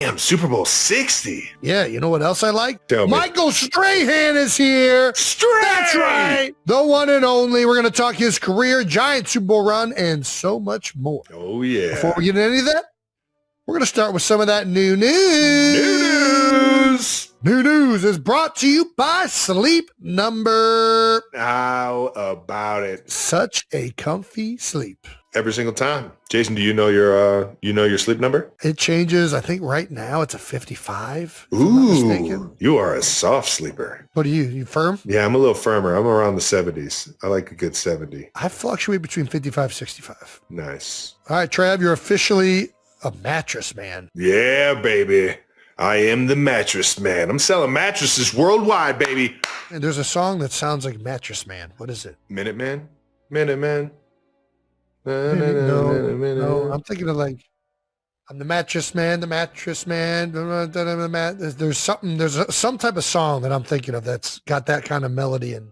Damn, Super Bowl 60. Yeah, you know what else I like? Tell me. Michael Strahan is here. Strahan! That's right. The one and only. We're going to talk his career, giant Super Bowl run, and so much more. Oh, yeah. Before we get into any of that, we're going to start with some of that new news. New news. New news is brought to you by Sleep Number. How about it? Such a comfy sleep. Every single time. Jason, do you know your sleep number? It changes. I think right now it's a 55. If I'm not mistaken. Ooh, you are a soft sleeper. What are you? You firm? Yeah, I'm a little firmer. I'm around the 70s. I like a good 70. I fluctuate between 55 65. Nice. All right, Trav, you're officially a mattress man. Yeah, baby. I am the mattress man. I'm selling mattresses worldwide, baby. And there's a song that sounds like Mattress Man. What is it? Minuteman? Minuteman? No, I'm thinking of like, I'm the mattress man, the mattress man. There's some type of song that I'm thinking of that's got that kind of melody and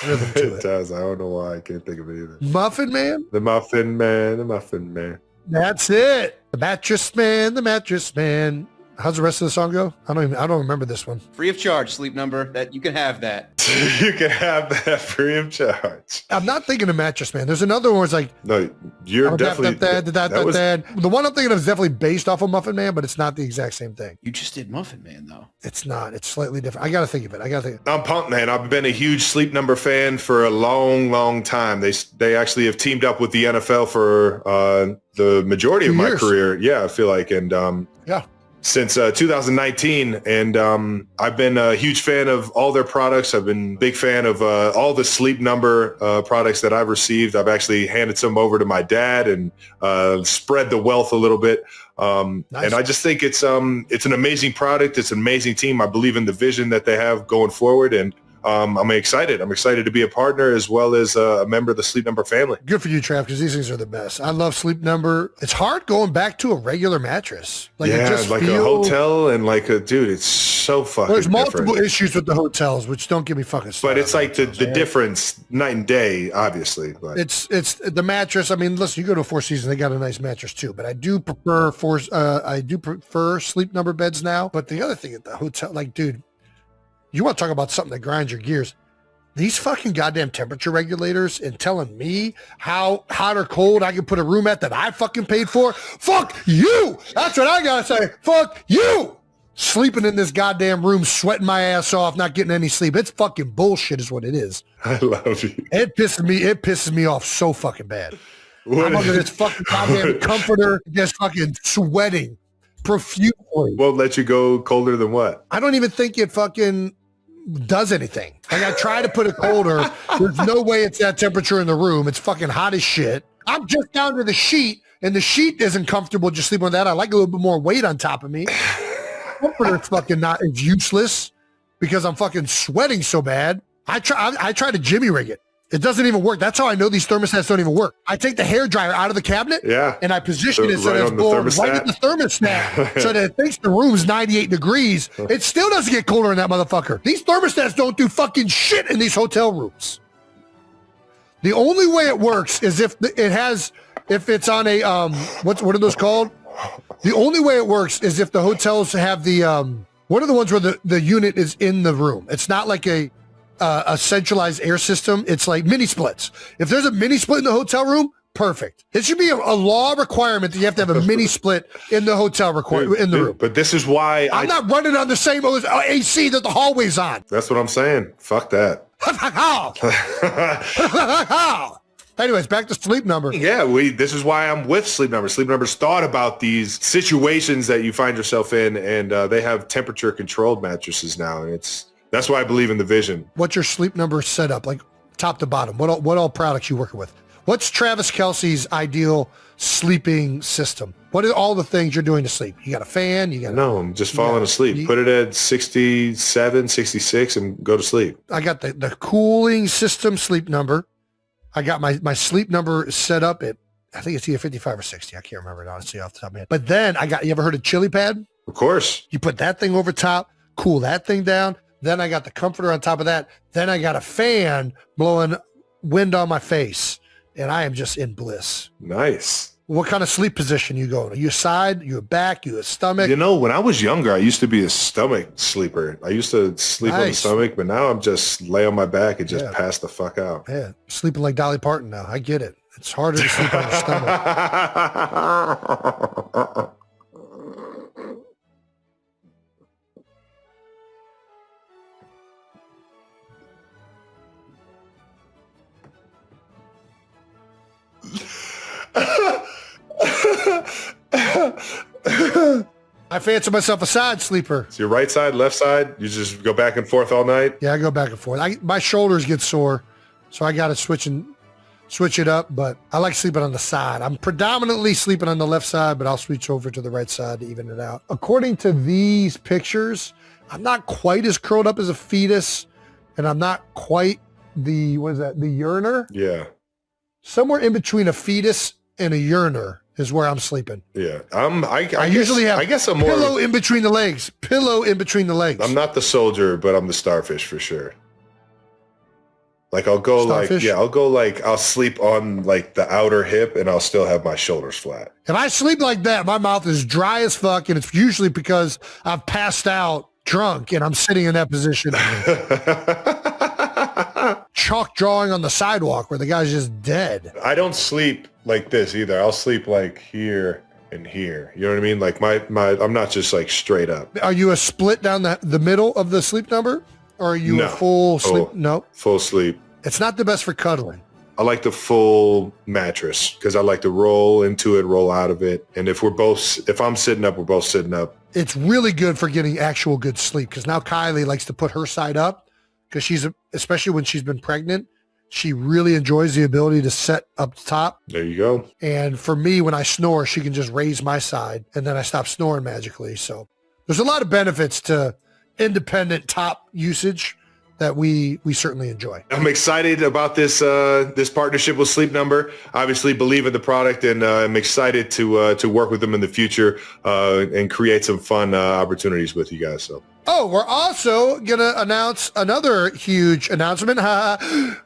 rhythm to It it. does. I don't know why. I can't think of it either. Muffin Man? The Muffin Man. The Muffin Man. That's it. The mattress man, the mattress man. How's the rest of the song go? I don't remember this one. Free of charge, Sleep Number. That you can have that. You can have that free of charge. I'm not thinking of Mattress Man. There's another one where it's like, No, you're definitely... the one I'm thinking of is definitely based off of Muffin Man, but it's not the exact same thing. You just did Muffin Man, though. It's not. It's slightly different. I got to think of it. I'm pumped, man. I've been a huge Sleep Number fan for a long, long time. They actually have teamed up with the NFL for the majority of my career. Yeah, I feel like. And yeah. Since 2019, and I've been a huge fan of all their products. I've been a big fan of all the Sleep Number products that I've received. I've actually handed some over to my dad and spread the wealth a little bit. Nice. And I just think it's an amazing product. It's an amazing team. I believe in the vision that they have going forward, and I'm excited. I'm excited to be a partner as well as a member of the Sleep Number family. Good for you, Trav, because these things are the best. I love Sleep Number. It's hard going back to a regular mattress. Like a hotel and dude, it's so fucking There's multiple different. issues with the hotels, which don't get me fucking started. But it's like the difference night and day, obviously. But it's the mattress. I mean, listen, you go to a Four Seasons, they got a nice mattress too. But I do prefer Sleep Number beds now. But the other thing at the hotel, like, dude, you want to talk about something that grinds your gears. These fucking goddamn temperature regulators and telling me how hot or cold I can put a room at that I fucking paid for. Fuck you. That's what I got to say. Fuck you. Sleeping in this goddamn room, sweating my ass off, not getting any sleep. It's fucking bullshit is what it is. I love you. It pisses me off so fucking bad. I'm under this fucking goddamn comforter, just fucking sweating profusely. Won't let you go colder than what? I don't even think it fucking does anything. Like, I try to put it colder. There's no way it's that temperature in the room. It's fucking hot as shit. I'm just down to the sheet, and the sheet isn't comfortable just sleeping on that. I like a little bit more weight on top of me. Comforter's fucking not. It's useless because I'm fucking sweating so bad. I try to jimmy rig it. It doesn't even work. That's how I know these thermostats don't even work. I take the hairdryer out of the cabinet, and I position it so that it's blowing right at the thermostat so that it thinks the room's 98 degrees. It still doesn't get colder in that motherfucker. These thermostats don't do fucking shit in these hotel rooms. The only way it works is if it's on a, what are those called? The only way it works is if the hotels have the, what are the ones where the unit is in the room? It's not like a centralized air system. It's like mini splits. If there's a mini split in the hotel room, perfect. It should be a law requirement that you have to have a mini split in the hotel in the room. But this is why I'm not running on the same AC that the hallway's on. That's what I'm saying. Fuck that. Anyways, back to Sleep Number. Yeah, this is why I'm with Sleep Number. Sleep Number's thought about these situations that you find yourself in, and they have temperature controlled mattresses now, and that's why I believe in the vision. What's your Sleep Number setup, like top to bottom? What all products you working with? What's Travis Kelce's ideal sleeping system? What are all the things you're doing to sleep? You got a fan? No, I'm just falling asleep. Put it at 67, 66 and go to sleep. I got the cooling system Sleep Number. I got my Sleep Number set up at, I think it's either 55 or 60. I can't remember it honestly off the top of my head. But then you ever heard of Chili Pad? Of course. You put that thing over top, cool that thing down. Then I got the comforter on top of that. Then I got a fan blowing wind on my face. And I am just in bliss. Nice. What kind of sleep position you go in? Are you a side? You a back? You a stomach? You know, when I was younger, I used to be a stomach sleeper. I used to sleep on the Nice. stomach, but now I'm just lay on my back and just pass the fuck out. Yeah, sleeping like Dolly Parton now. I get it. It's harder to sleep on your stomach. I fancy myself a side sleeper. So your right side, left side, you just go back and forth all night? Yeah, I go back and forth. My shoulders get sore, so I got to switch it up, but I like sleeping on the side. I'm predominantly sleeping on the left side, but I'll switch over to the right side to even it out. According to these pictures, I'm not quite as curled up as a fetus, and I'm not quite the yearner? Yeah. Somewhere in between a fetus and a yearner is where I'm sleeping. Yeah. I usually have I guess I'm more pillow in between the legs. Pillow in between the legs. I'm not the soldier, but I'm the starfish for sure. Like I'll go Starfish? I'll sleep on like the outer hip and I'll still have my shoulders flat. If I sleep like that, my mouth is dry as fuck, and it's usually because I've passed out drunk and I'm sitting in that position. Chalk drawing on the sidewalk where the guy's just dead. I don't sleep like this either. I'll sleep like here and here. You know what I mean? Like my I'm not just like straight up. Are you a split down the middle of the sleep number? Or are you a full sleep? No. Full sleep. It's not the best for cuddling. I like the full mattress because I like to roll into it, roll out of it. And if I'm sitting up, we're both sitting up. It's really good for getting actual good sleep because now Kylie likes to put her side up because especially when she's been pregnant, she really enjoys the ability to sit up top. There you go. And for me, when I snore, she can just raise my side and then I stop snoring magically. So there's a lot of benefits to independent top usage that we certainly enjoy. I'm excited about this this partnership with Sleep Number. Obviously, believe in the product, and I'm excited to work with them in the future and create some fun opportunities with you guys. So. Oh, we're also gonna announce another huge announcement.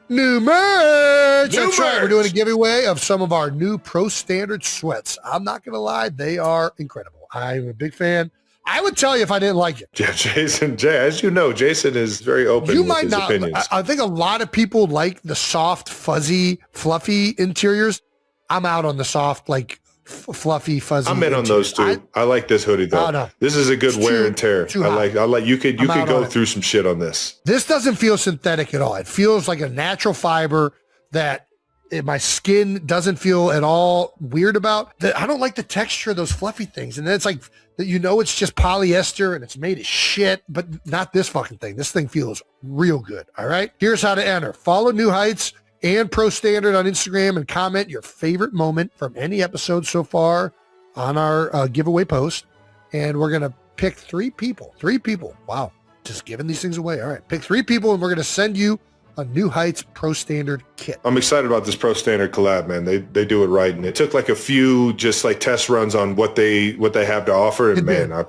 New merch. That's right. We're doing a giveaway of some of our new Pro Standard sweats. I'm not gonna lie, they are incredible. I'm a big fan. I would tell you if I didn't like it. Yeah, as you know, Jason is very open with his opinions. I think a lot of people like the soft, fuzzy, fluffy interiors. I'm out on the soft, like fluffy, fuzzy. I'm in on those too. I like this hoodie though. Oh, no. This is a good wear and tear. I like you could go through some shit on this. This doesn't feel synthetic at all. It feels like a natural fiber that my skin doesn't feel at all weird about. I don't like the texture of those fluffy things. And then it's like, it's just polyester and it's made of shit, but not this fucking thing. This thing feels real good. All right. Here's how to enter. Follow New Heights and Pro Standard on Instagram and comment your favorite moment from any episode so far on our giveaway post. And we're going to pick three people. Wow. Just giving these things away. All right. Pick three people and we're going to send you a New Heights Pro Standard kit. I'm excited about this Pro Standard collab, man. They do it right, and it took like a few just like test runs on what they have to offer, and man, I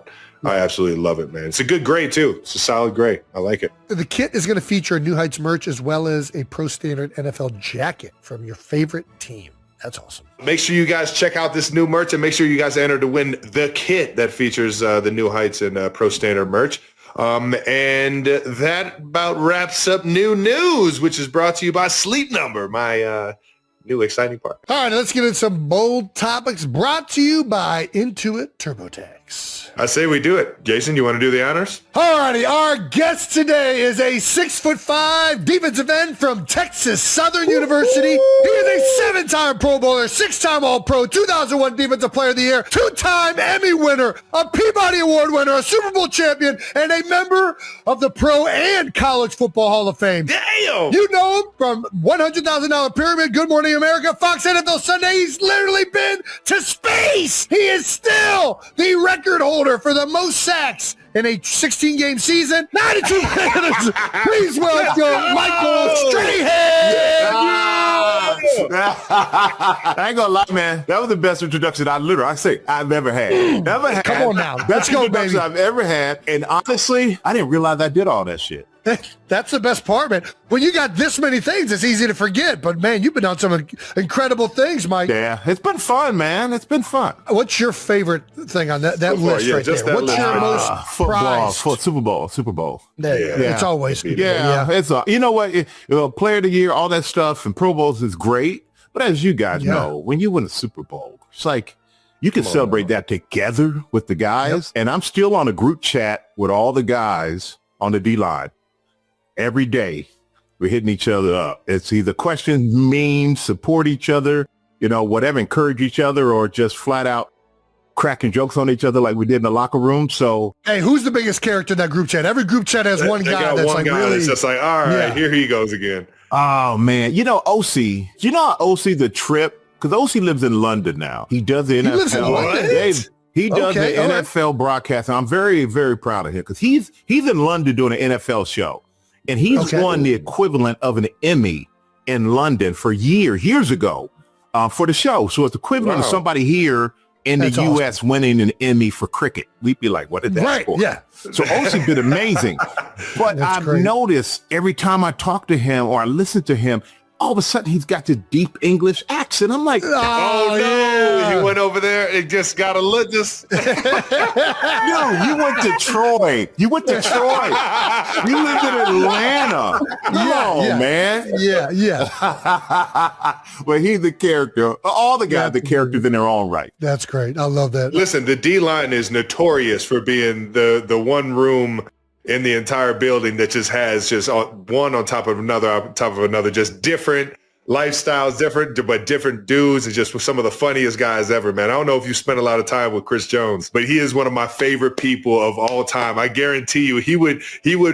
absolutely love it, man. It's a good gray too. It's a solid gray. I like it. The kit is going to feature New Heights merch as well as a Pro Standard NFL jacket from your favorite team. That's awesome. Make sure you guys check out this new merch and make sure you guys enter to win the kit that features the New Heights and Pro Standard merch. And that about wraps up new news, which is brought to you by Sleep Number, my new exciting part. All right, let's get into some bold topics brought to you by Intuit TurboTax. I say we do it. Jason, you want to do the honors? All righty, our guest today is a 6'5" defensive end from Texas Southern University. He is a 7-time Pro Bowler, 6-time All-Pro, 2001 Defensive Player of the Year, 2-time Emmy winner, a Peabody Award winner, a Super Bowl champion, and a member of the Pro and College Football Hall of Fame. Damn! You know him from $100,000 Pyramid, Good Morning America, Fox NFL Sunday. He's literally been to space. He is still the record holder for the most sacks in a 16-game season. 92 minutes. Please welcome Michael Strahan. I ain't gonna lie, man. That was the best introduction I've ever had. Come on now. Let's go, baby. I've ever had. And honestly, I didn't realize I did all that shit. That's the best part, man. When you got this many things, it's easy to forget. But man, you've been on some incredible things, Mike. Yeah, it's been fun, man. It's been fun. What's your favorite thing on that list right there? What's your most football, prized? Super Bowl. Yeah. It's always It's you know what? Player of the year, all that stuff, and Pro Bowls is great. But as you guys know, when you win a Super Bowl, it's like you can celebrate that together with the guys. And I'm still on a group chat with all the guys on the D-line. Every day, we're hitting each other up. It's either questions, memes, support each other, whatever, encourage each other, or just flat out cracking jokes on each other like we did in the locker room. So, hey, who's the biggest character in that group chat? Every group chat has one guy that's like really. It's just like, all right, here he goes again. Oh man, OC. You know how OC the trip? Because OC lives in London now. He does the NFL. He lives in London? He does the NFL broadcast. And I'm very, very proud of him because he's in London doing an NFL show. And he's won the equivalent of an Emmy in London for years ago for the show. So it's equivalent of somebody here in the U.S. winning an Emmy for cricket. We'd be like, what is that for? Yeah. So OC did amazing. But I've noticed every time I talk to him or I listen to him, all of a sudden he's got this deep English accent. I'm like, oh no, he went over there and just got a look. Just no, you went to Troy. You lived in Atlanta. No, man. Yeah. Well, he's the character. All the guys, the characters in their own right. That's great. I love that. Listen, the D-line is notorious for being the one room in the entire building that just has just one on top of another, just different lifestyles, different dudes, and just some of the funniest guys ever, man. I don't know if you spent a lot of time with Chris Jones, but he is one of my favorite people of all time. I guarantee you he would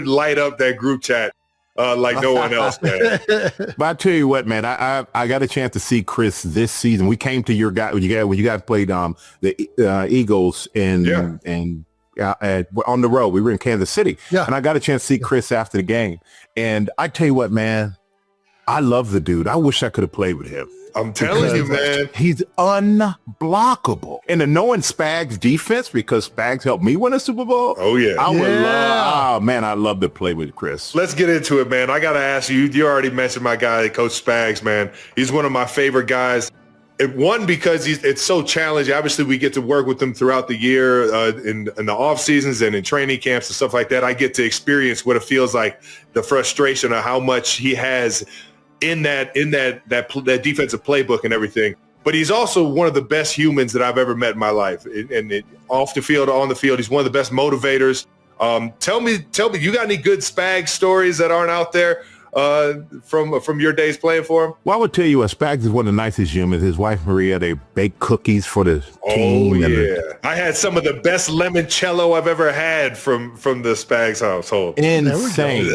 light up that group chat like no one else, man. But I tell you what, man, I got a chance to see Chris this season. We came to your guy when you guys played the Eagles and on the road. We were in Kansas City, and I got a chance to see Chris after the game. And I tell you what, man, I love the dude. I wish I could have played with him. I'm telling you, man. He's unblockable. And to knowing Spags' defense, because Spags helped me win a Super Bowl. Oh, yeah. I would love, I'd love to play with Chris. Let's get into it, man. I got to ask you, you already mentioned my guy, Coach Spags, man. He's one of my favorite guys. One, because it's so challenging. Obviously, we get to work with him throughout the year in the off seasons and in training camps and stuff like that. I get to experience what it feels like, the frustration of how much he has in that defensive playbook and everything. But he's also one of the best humans that I've ever met in my life. And off the field, on the field, he's one of the best motivators. Tell me, you got any good Spags stories that aren't out there from your days playing for him? Well, I would tell you, Spags is one of the nicest humans. His wife Maria, they bake cookies for the team. Oh yeah, I had some of the best limoncello I've ever had from the Spags household. Insane.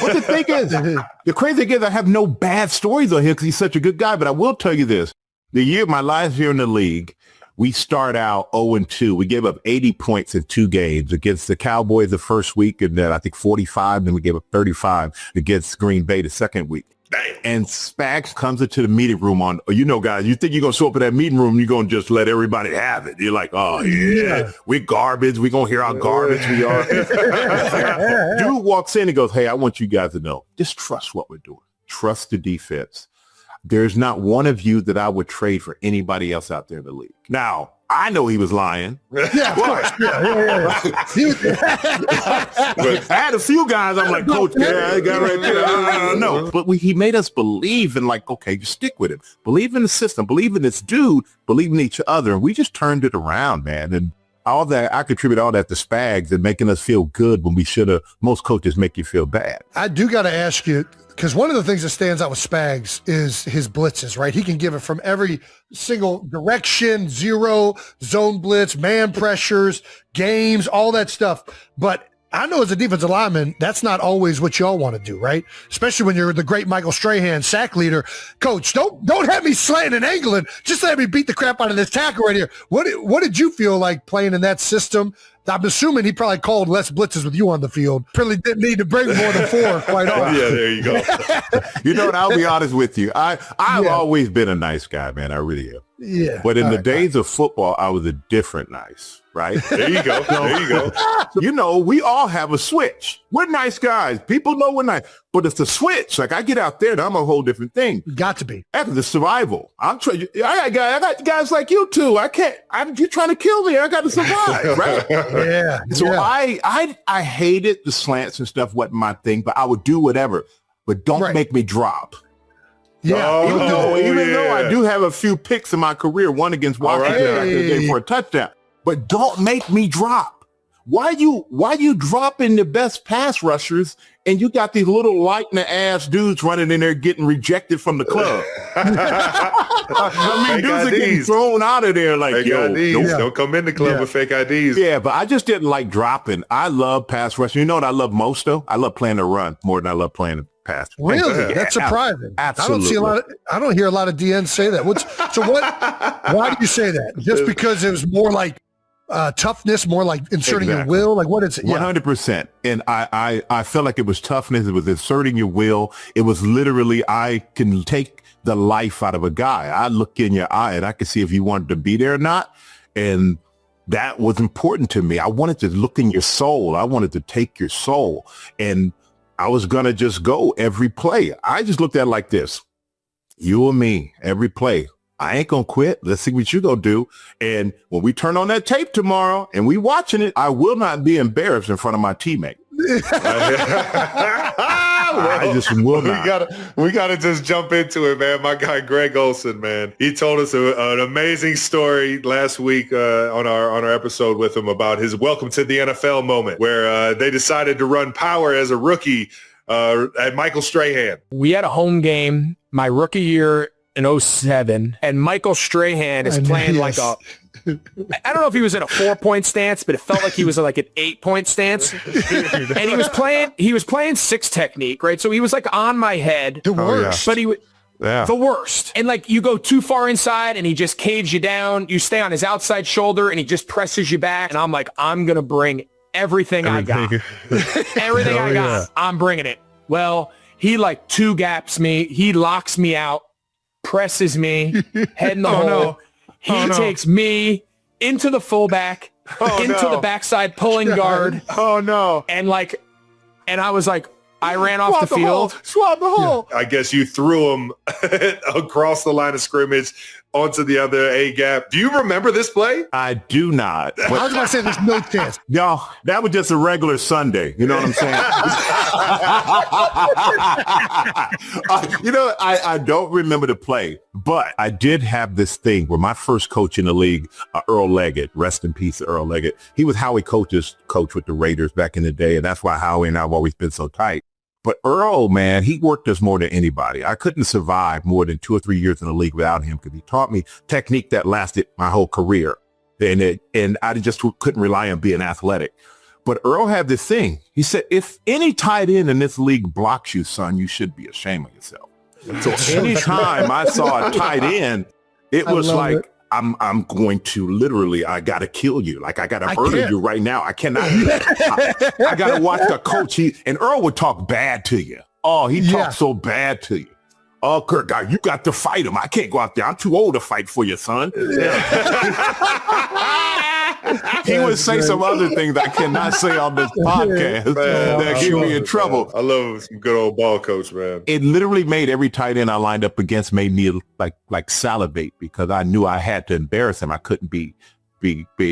But the thing is, the crazy thing is, I have no bad stories on him because he's such a good guy. But I will tell you this: my last year in the league, we start out 0-2. We gave up 80 points in 2 games against the Cowboys the first week, and then I think 45. Then we gave up 35 against Green Bay the second week. Damn. And Spags comes into the meeting room guys, you think you're going to show up in that meeting room, you're going to just let everybody have it. You're like, oh, yeah, we garbage. We're going to hear how garbage we are. Dude walks in and goes, hey, I want you guys to know, just trust what we're doing. Trust the defense. There's not one of you that I would trade for anybody else out there in the league. Now, I know he was lying. Yeah, of course. But I had a few guys, I'm like, Coach, I got right there. No. But he made us believe in, like, okay, you stick with him. Believe in the system. Believe in this dude. Believe in each other. And we just turned it around, man. And all that, I contribute all that to Spags and making us feel good when we should have. Most coaches make you feel bad. I do got to ask you, because one of the things that stands out with Spags is his blitzes, right? He can give it from every single direction, zero, zone blitz, man pressures, games, all that stuff. But I know as a defensive lineman, that's not always what y'all want to do, right? Especially when you're the great Michael Strahan, sack leader. Coach, don't have me slanting and angling. Just let me beat the crap out of this tackle right here. What did you feel like playing in that system? I'm assuming he probably called less blitzes with you on the field. Probably didn't need to bring more than 4, quite honestly. Yeah, there you go. You know what? I'll be honest with you. I've always been a nice guy, man. I really am. Yeah. But in the days of football, I was a different nice. right? There you go. There you go. You know, we all have a switch. We're nice guys. People know we're nice. But it's the switch. Like I get out there and I'm a whole different thing. Got to be. After the survival. I got guys like you too. You're trying to kill me. I got to survive, right? Yeah. So yeah. I hated the slants and stuff wasn't my thing, but I would do whatever. But don't make me drop. Yeah. Oh, Even though I do have a few picks in my career, one against Washington the other day for a touchdown. But don't make me drop. Why you dropping the best pass rushers and you got these little light in the ass dudes running in there getting rejected from the club? I mean, dudes are getting thrown out of there like, yo, don't come in the club with fake IDs. Yeah, but I just didn't like dropping. I love pass rushing. You know what I love most though? I love playing the run more than I love playing the pass. Really? That's surprising. Absolutely. I don't hear a lot of DNs say that. Why do you say that? Just because it was more like toughness, more like inserting your will? Like what is it? 100%. And I felt like it was toughness. It was inserting your will. It was literally, I can take the life out of a guy. I look in your eye and I can see if you wanted to be there or not. And that was important to me. I wanted to look in your soul. I wanted to take your soul. And I was going to just go every play. I just looked at it like this. You and me, every play. I ain't going to quit. Let's see what you going to do. And when we turn on that tape tomorrow and we watching it, I will not be embarrassed in front of my teammate. I just will not. We gotta just jump into it, man. My guy Greg Olson, man, he told us an amazing story last week on our episode with him about his welcome to the NFL moment, where they decided to run power as a rookie at Michael Strahan. We had a home game my rookie year in 2007, and Michael Strahan is playing like a, I don't know if he was in a 4-point stance, but it felt like he was like an 8-point stance. And he was playing 6 technique, right? So he was like on my head. The worst. But the worst. And like you go too far inside and he just caves you down. You stay on his outside shoulder and he just presses you back. And I'm like, I'm going to bring everything I got. Everything I got. I'm bringing it. Well, he like 2 gaps me. He locks me out, presses me, head in the hole. He takes me into the fullback, into the backside pulling guard. Oh no. And I was like, I ran off the field. Swab the hole. I guess you threw him across the line of scrimmage onto the other A gap. Do you remember this play? I do not. I was going to say there's no chance. No, that was just a regular Sunday. You know what I'm saying? I don't remember the play, but I did have this thing where my first coach in the league, Earl Leggett, rest in peace, Earl Leggett. He was Howie Coach's coach with the Raiders back in the day, and that's why Howie and I have always been so tight. But Earl, man, he worked us more than anybody. I couldn't survive more than 2 or 3 years in the league without him because he taught me technique that lasted my whole career. And I just couldn't rely on being athletic. But Earl had this thing. He said, if any tight end in this league blocks you, son, you should be ashamed of yourself. So anytime I saw a tight end, it was like, I'm going to literally, I got to kill you. Like I got to murder you right now. I cannot. I got to watch the coach. And Earl would talk bad to you. Oh, he talked so bad to you. Oh, Kirk, you got to fight him. I can't go out there. I'm too old to fight for you, son. He would say some other things I cannot say on this podcast that get me in trouble. I love some good old ball coach, man. It literally made every tight end I lined up against made me like salivate because I knew I had to embarrass him. I couldn't be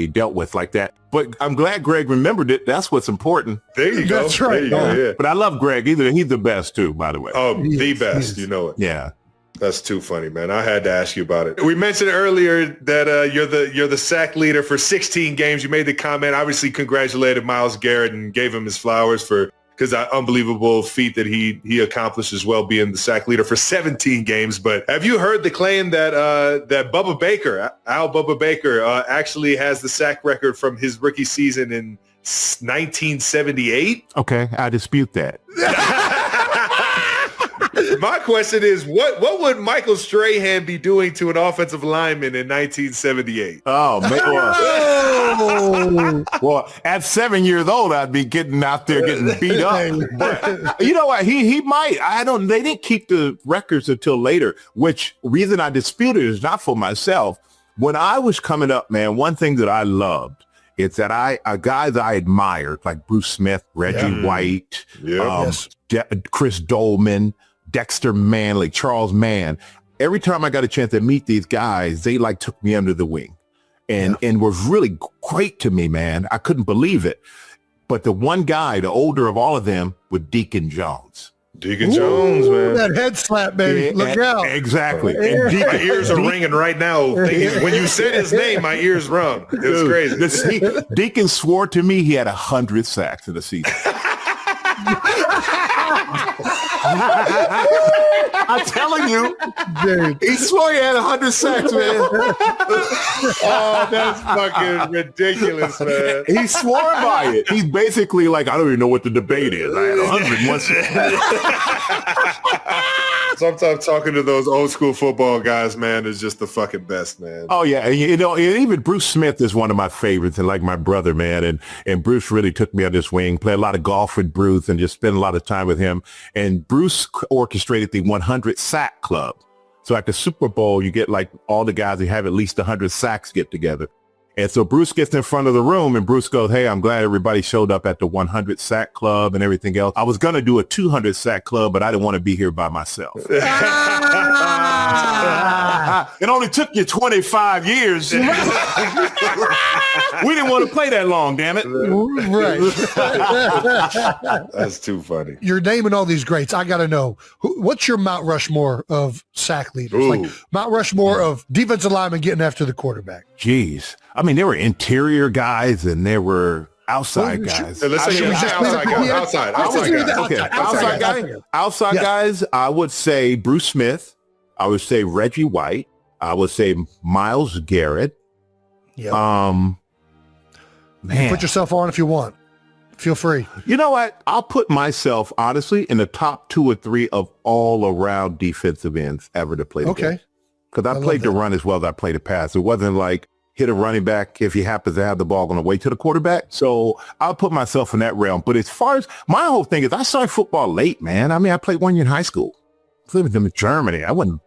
dealt with like that. But I'm glad Greg remembered it. That's what's important. There you go. That's right. Yeah. But I love Greg. He's the best too, by the way. Oh, the best. You know it. Yeah. That's too funny, man. I had to ask you about it. We mentioned earlier that you're the sack leader for 16 games. You made the comment, obviously congratulated Myles Garrett and gave him his flowers because that unbelievable feat that he accomplished as well, being the sack leader for 17 games. But have you heard the claim that that Bubba Baker, Al Bubba Baker, actually has the sack record from his rookie season in 1978? Okay, I dispute that. My question is, what would Michael Strahan be doing to an offensive lineman in 1978? Oh, man. Well, at 7 years old, I'd be getting out there getting beat up. But you know what? He might. They didn't keep the records until later, which reason I disputed is not for myself. When I was coming up, man, one thing that I loved It's that guys I admired, like Bruce Smith, Reggie White, Chris Dolman, Dexter Manley, Charles Mann. Every time I got a chance to meet these guys, they like took me under the wing and was really great to me, man. I couldn't believe it. But the one guy, the older of all of them, was Deacon Jones. Deacon Jones, man. That head slap, baby. Look out. Exactly. And my ears are ringing right now. When you said his name, my ears rung. It was crazy. Deacon swore to me he had 100 sacks in the season. I'm telling you, Dude. he swore he had 100 sacks, man. Oh, that's fucking ridiculous, man. He swore by it. He's basically like, I don't even know what the debate is. I had 100 once. Sometimes talking to those old school football guys, man, is just the fucking best, man. Oh yeah, and, even Bruce Smith is one of my favorites, and like my brother, man. And Bruce really took me on this wing. Played a lot of golf with Bruce, and just spent a lot of time with him. And Bruce orchestrated the 100 sack club. So at the Super Bowl, you get like all the guys who have at least 100 sacks get together. And so Bruce gets in front of the room and Bruce goes, hey, I'm glad everybody showed up at the 100 sack club and everything else. I was going to do a 200 sack club, but I didn't want to be here by myself. It only took you 25 years. We didn't want to play that long, damn it. Right. That's too funny. You're naming all these greats. I got to know, what's your Mount Rushmore of sack leaders? Ooh. Like Mount Rushmore of defensive linemen getting after the quarterback. Jeez. I mean, there were interior guys and there were outside guys. Let's say outside guys. Outside guys, I would say Bruce Smith. I would say Reggie White. I would say Myles Garrett. Yeah. Man. Put yourself on if you want. Feel free. You know what? I'll put myself, honestly, in the top 2 or 3 of all around defensive ends ever to play the game. Because I played the run as well as I played the pass. It wasn't like hit a running back if he happens to have the ball on the way to the quarterback. So I'll put myself in that realm. But as far as my whole thing is, I started football late, man. I mean, I played 1 year in high school. I lived in Germany. I wasn't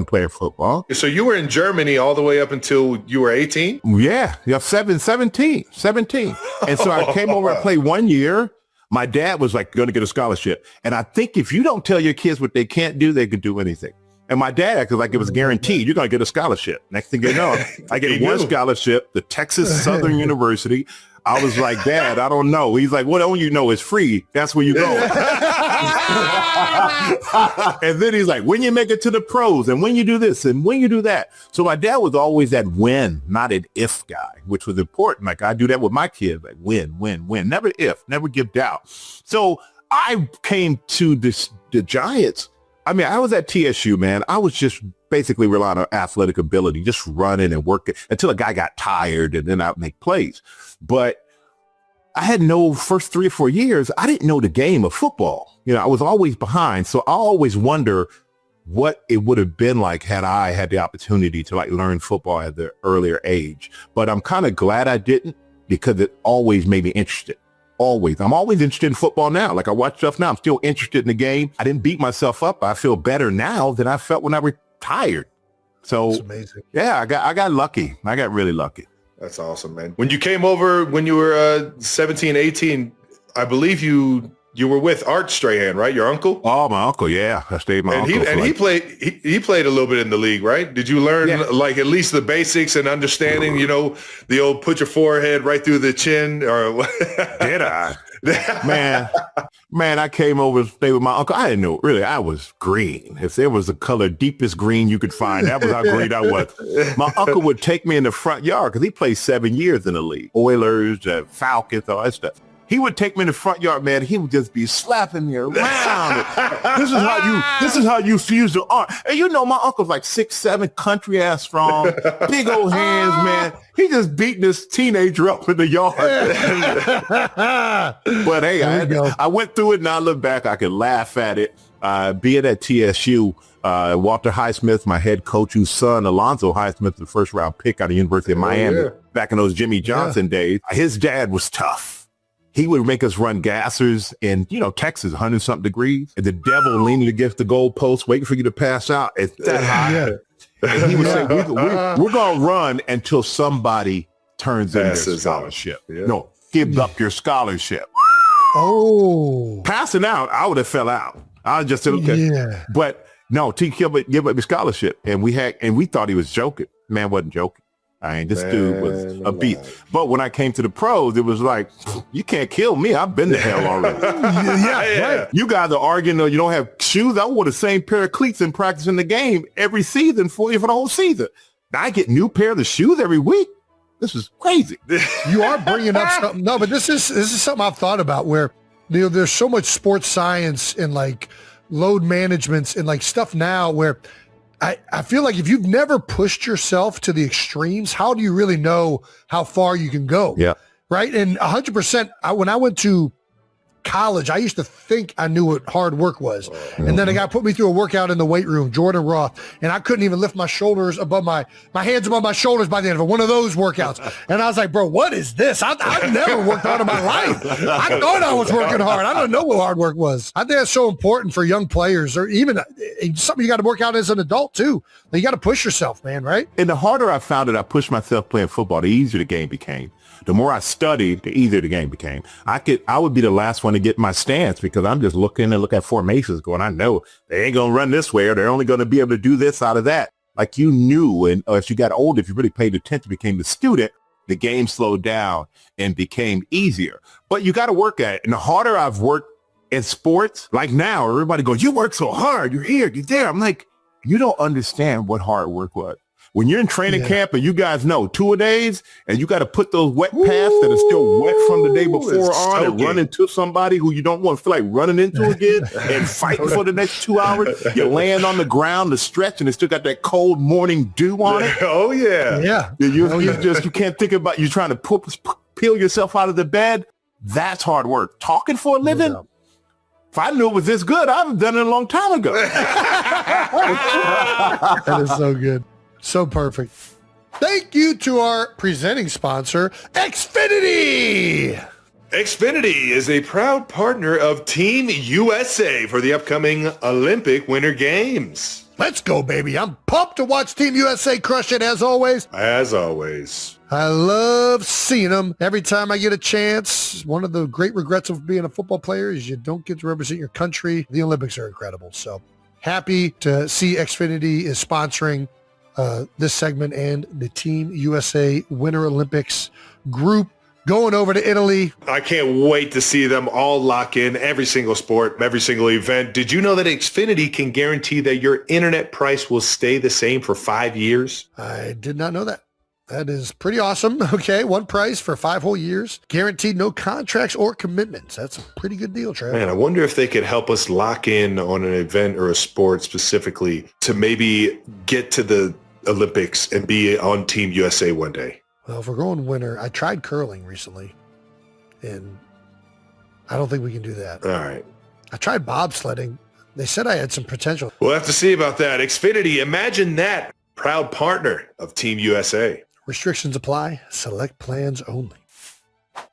playing football. So you were in Germany all the way up until you were 18? Yeah, 17. And so I came over and played 1 year. My dad was like, going to get a scholarship. And I think if you don't tell your kids what they can't do, they could do anything. And my dad acted like it was guaranteed. You're going to get a scholarship. Next thing you know, I get one scholarship, the Texas Southern University. I was like, Dad, I don't know. He's like, what don't you know? It's free. That's where you go. And then he's like, when you make it to the pros and when you do this and when you do that. So my dad was always that win, not an if guy, which was important. Like I do that with my kids, like win. Never if, never give doubt. So I came to the Giants. I mean, I was at TSU, man. I was just basically relying on athletic ability, just running and working until a guy got tired and then I'd make plays. But I had no first 3 or 4 years. I didn't know the game of football. You know, I was always behind. So I always wonder what it would have been like had I had the opportunity to like learn football at the earlier age. But I'm kind of glad I didn't because it always made me interested. Always. I'm always interested in football now. Like I watch stuff now. I'm still interested in the game. I didn't beat myself up. I feel better now than I felt when I retired. So that's amazing. Yeah, I got lucky. I got really lucky. That's awesome, man. When you came over, when you were 17, 18, I believe you were with Art Strahan, right? Your uncle? Oh, my uncle. Yeah. I stayed with my uncle. He played a little bit in the league, right? Did you learn like at least the basics and understanding, you know, the old put your forehead right through the chin or Did I? Man, I came over to stay with my uncle. I didn't know, really, I was green. If there was a color deepest green you could find, that was how green I was. My uncle would take me in the front yard because he played 7 years in the league. Oilers, Falcons, all that stuff. He would take me in the front yard, man. He would just be slapping me around. This is how you fuse the arm. And you know, my uncle's like 6'7", country ass strong, big old hands, man. He just beating this teenager up in the yard. But hey, I went through it and I look back, I can laugh at it. Being at TSU, Walter Highsmith, my head coach, whose son, Alonzo Highsmith, the first round pick out of the University of Miami, back in those Jimmy Johnson days, his dad was tough. He would make us run gassers in, you know, Texas, 100-something degrees. And the devil leaning against the goalpost, waiting for you to pass out. It's that hot. And he would say, we're going to run until somebody turns in their Passes out. scholarship. Yeah. No, gives up your scholarship. Oh, Passing out, I would have fell out. I just said, okay. yeah. But no, T give up your scholarship. And we thought he was joking. Man wasn't joking. I mean, this dude was a beast. But when I came to the pros, it was like, you can't kill me. I've been to hell already. Right. You guys are arguing you don't have shoes. I wore the same pair of cleats in practice in the game every season for the whole season. Now I get new pair of shoes every week. This is crazy. You are bringing up something. No, but this is something I've thought about where, there's so much sports science and like load managements and like stuff now where I feel like if you've never pushed yourself to the extremes, how do you really know how far you can go? Yeah. Right. And 100%, when I went to college, I used to think I knew what hard work was. And then a guy put me through a workout in the weight room, Jordan Roth, and I couldn't even lift my shoulders above my hands above my shoulders by the end of it, one of those workouts. And I was like, bro, what is this? I've never worked hard in my life. I thought I was working hard. I don't know what hard work was. I think that's so important for young players, or even something you got to work out as an adult too. You got to push yourself, man, right? And the harder I found it, I pushed myself playing football, the easier the game became. The more I studied, the easier the game became. I would be the last one to get my stance because I'm just looking at formations going, I know they ain't going to run this way or they're only going to be able to do this out of that. Like you knew, and as you got older, if you really paid attention, became the student, the game slowed down and became easier. But you got to work at it. And the harder I've worked in sports, like now, everybody goes, you work so hard, you're here, you're there. I'm like, you don't understand what hard work was. When you're in training camp and you guys know 2-a-days and you got to put those wet pads that are still wet from the day before on and run into somebody who you don't want to feel like running into again and fighting for the next 2 hours. You're laying on the ground to stretch and it's still got that cold morning dew on it. Oh, yeah. Yeah. You can't think about you trying to peel yourself out of the bed. That's hard work. Talking for a living. No. If I knew it was this good, I'd have done it a long time ago. That is so good. So perfect. Thank you to our presenting sponsor, Xfinity. Xfinity is a proud partner of Team USA for the upcoming Olympic Winter Games. Let's go, baby. I'm pumped to watch Team USA crush it as always. As always. I love seeing them every time I get a chance. One of the great regrets of being a football player is you don't get to represent your country. The Olympics are incredible. So happy to see Xfinity is sponsoring this segment and the Team USA Winter Olympics group going over to Italy. I can't wait to see them all lock in every single sport, every single event. Did you know that Xfinity can guarantee that your internet price will stay the same for 5 years? I did not know that. That is pretty awesome. Okay, one price for 5 whole years. Guaranteed no contracts or commitments. That's a pretty good deal, Trev. Man, I wonder if they could help us lock in on an event or a sport specifically to maybe get to the Olympics and be on Team USA one day. Well, if we're going winter, I tried curling recently, and I don't think we can do that. All right. I tried bobsledding. They said I had some potential. We'll have to see about that. Xfinity, imagine that. Proud partner of Team USA. Restrictions apply. Select plans only.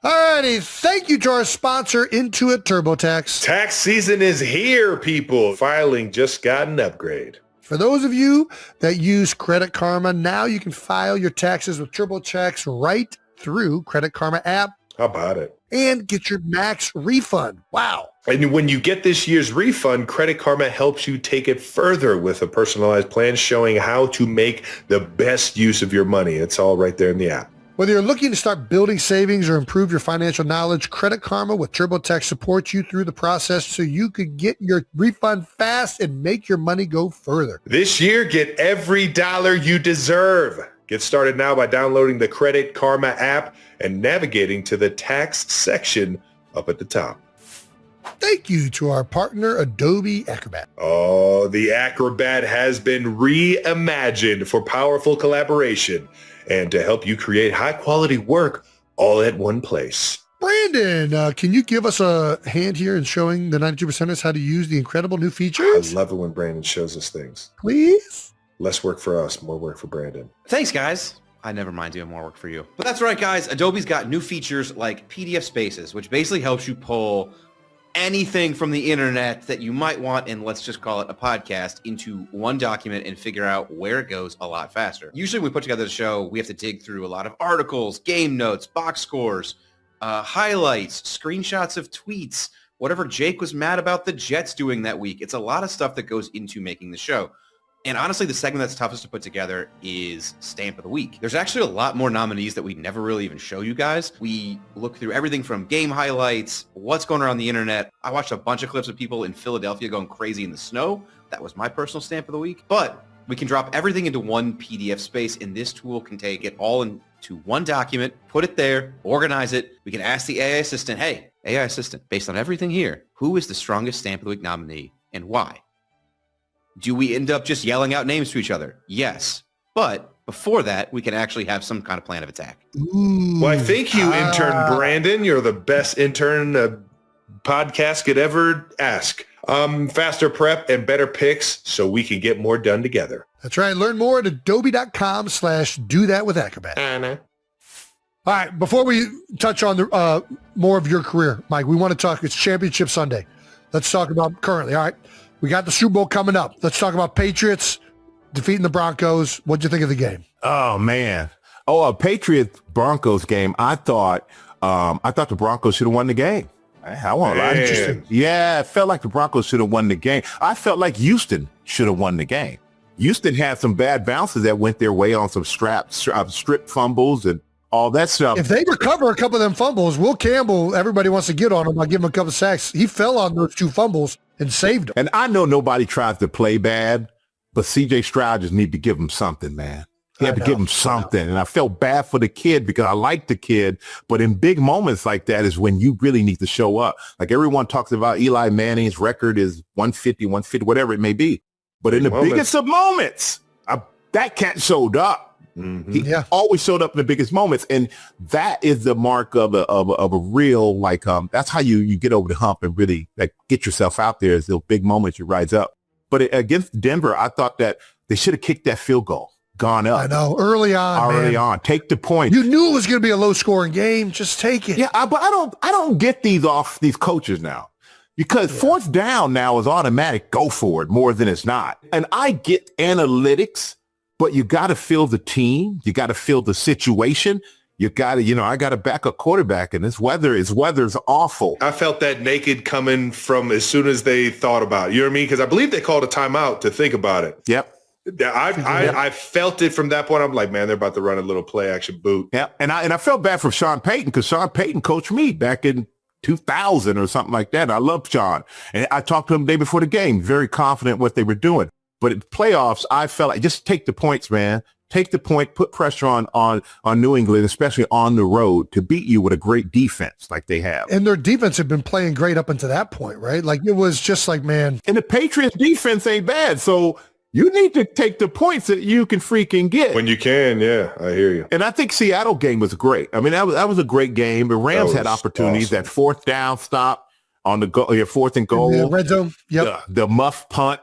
Alrighty, thank you to our sponsor, Intuit TurboTax. Tax season is here, people. Filing just got an upgrade. For those of you that use Credit Karma, now you can file your taxes with TurboTax right through Credit Karma app. How about it? And get your max refund. Wow. And when you get this year's refund, Credit Karma helps you take it further with a personalized plan showing how to make the best use of your money. It's all right there in the app. Whether you're looking to start building savings or improve your financial knowledge, Credit Karma with TurboTax supports you through the process so you could get your refund fast and make your money go further. This year, get every dollar you deserve. Get started now by downloading the Credit Karma app and navigating to the tax section up at the top. Thank you to our partner, Adobe Acrobat. Oh, the Acrobat has been reimagined for powerful collaboration and to help you create high-quality work all at one place. Brandon, can you give us a hand here in showing the 92%ers how to use the incredible new features? I love it when Brandon shows us things. Please? Less work for us, more work for Brandon. Thanks, guys. I never mind doing more work for you. But that's right, guys. Adobe's got new features like PDF Spaces, which basically helps you pull anything from the internet that you might want, and let's just call it a podcast, into one document and figure out where it goes a lot faster. Usually when we put together the show, we have to dig through a lot of articles, game notes, box scores, highlights, screenshots of tweets, whatever Jake was mad about the Jets doing that week. It's a lot of stuff that goes into making the show. And honestly, the segment that's toughest to put together is Stamp of the Week. There's actually a lot more nominees that we never really even show you guys. We look through everything from game highlights, what's going around the internet. I watched a bunch of clips of people in Philadelphia going crazy in the snow. That was my personal Stamp of the Week. But we can drop everything into one PDF space, and this tool can take it all into one document, put it there, organize it. We can ask the AI assistant, hey, AI assistant, based on everything here, who is the strongest Stamp of the Week nominee and why? Do we end up just yelling out names to each other? Yes. But before that, we can actually have some kind of plan of attack. Well, I think you, intern Brandon, you're the best intern a podcast could ever ask. Faster prep and better picks so we can get more done together. That's right. Learn more at adobe.com/do-that-with-Acrobat. All right. Before we touch on the more of your career, Mike, we want to talk. It's Championship Sunday. Let's talk about currently. All right. We got the Super Bowl coming up. Let's talk about Patriots defeating the Broncos. What'd you think of the game? Oh, man. A Patriots-Broncos game. I thought the Broncos should have won the game. I won't lie. Interesting. Yeah, it felt like the Broncos should have won the game. I felt like Houston should have won the game. Houston had some bad bounces that went their way on some strip fumbles and all that stuff. If they recover a couple of them fumbles, Will Campbell, everybody wants to get on him. I'll give him a couple of sacks. He fell on those 2 fumbles and saved them. And I know nobody tries to play bad, but C.J. Stroud just need to give him something, man. He had to give him something. And I felt bad for the kid because I like the kid. But in big moments like that is when you really need to show up. Like everyone talks about Eli Manning's record is 150, whatever it may be. But in the biggest of moments, that cat showed up. Mm-hmm. He always showed up in the biggest moments. And that is the mark of a real, like, that's how you get over the hump and really like get yourself out there. Is those big moments you rise up. But against Denver, I thought that they should have kicked that field goal, gone up. I know, early on. Take the point. You knew it was going to be a low scoring game. Just take it. Yeah, but I don't get these coaches now. Because fourth down now is automatic. Go for it more than it's not. And I get analytics. But you got to feel the team. You got to feel the situation. You got to, I got to back a quarterback, and weather's awful. I felt that naked coming from as soon as they thought about it. You know what I mean? Because I believe they called a timeout to think about it. Yep. I felt it from that point. I'm like, man, they're about to run a little play action boot. Yeah. And I felt bad for Sean Payton because Sean Payton coached me back in 2000 or something like that. And I love Sean. And I talked to him the day before the game, very confident what they were doing. But in playoffs, I felt like just take the points, man. Take the point, put pressure on New England, especially on the road, to beat you with a great defense like they have. And their defense had been playing great up until that point, right? Like it was just like, man. And the Patriots defense ain't bad. So you need to take the points that you can freaking get. When you can, yeah, I hear you. And I think Seattle game was great. I mean, that was a great game. The Rams had opportunities. Awesome. That fourth down stop on the fourth and goal. The red zone. Yep. The muff punt.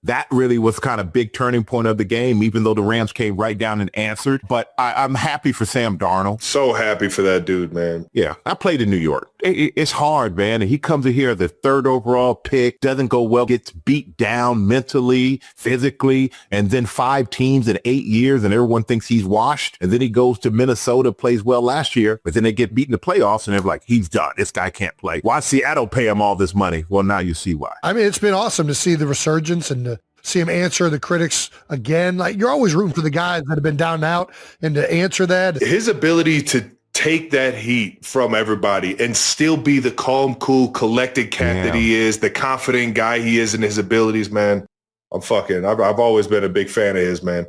That really was kind of big turning point of the game, even though the Rams came right down and answered. But I'm happy for Sam Darnold. So happy for that dude, man. Yeah, I played in New York. It's hard, man. And he comes in here, the 3rd overall pick, doesn't go well, gets beat down mentally, physically, and then 5 teams in 8 years, and everyone thinks he's washed. And then he goes to Minnesota, plays well last year, but then they get beat in the playoffs, and they're like, he's done. This guy can't play. Why Seattle pay him all this money? Well, now you see why. I mean, it's been awesome to see the resurgence and see him answer the critics again. Like you're always rooting for the guys that have been down and out, and to answer that. His ability to take that heat from everybody and still be the calm, cool, collected cat that he is, the confident guy he is in his abilities, man. I've always been a big fan of his, man.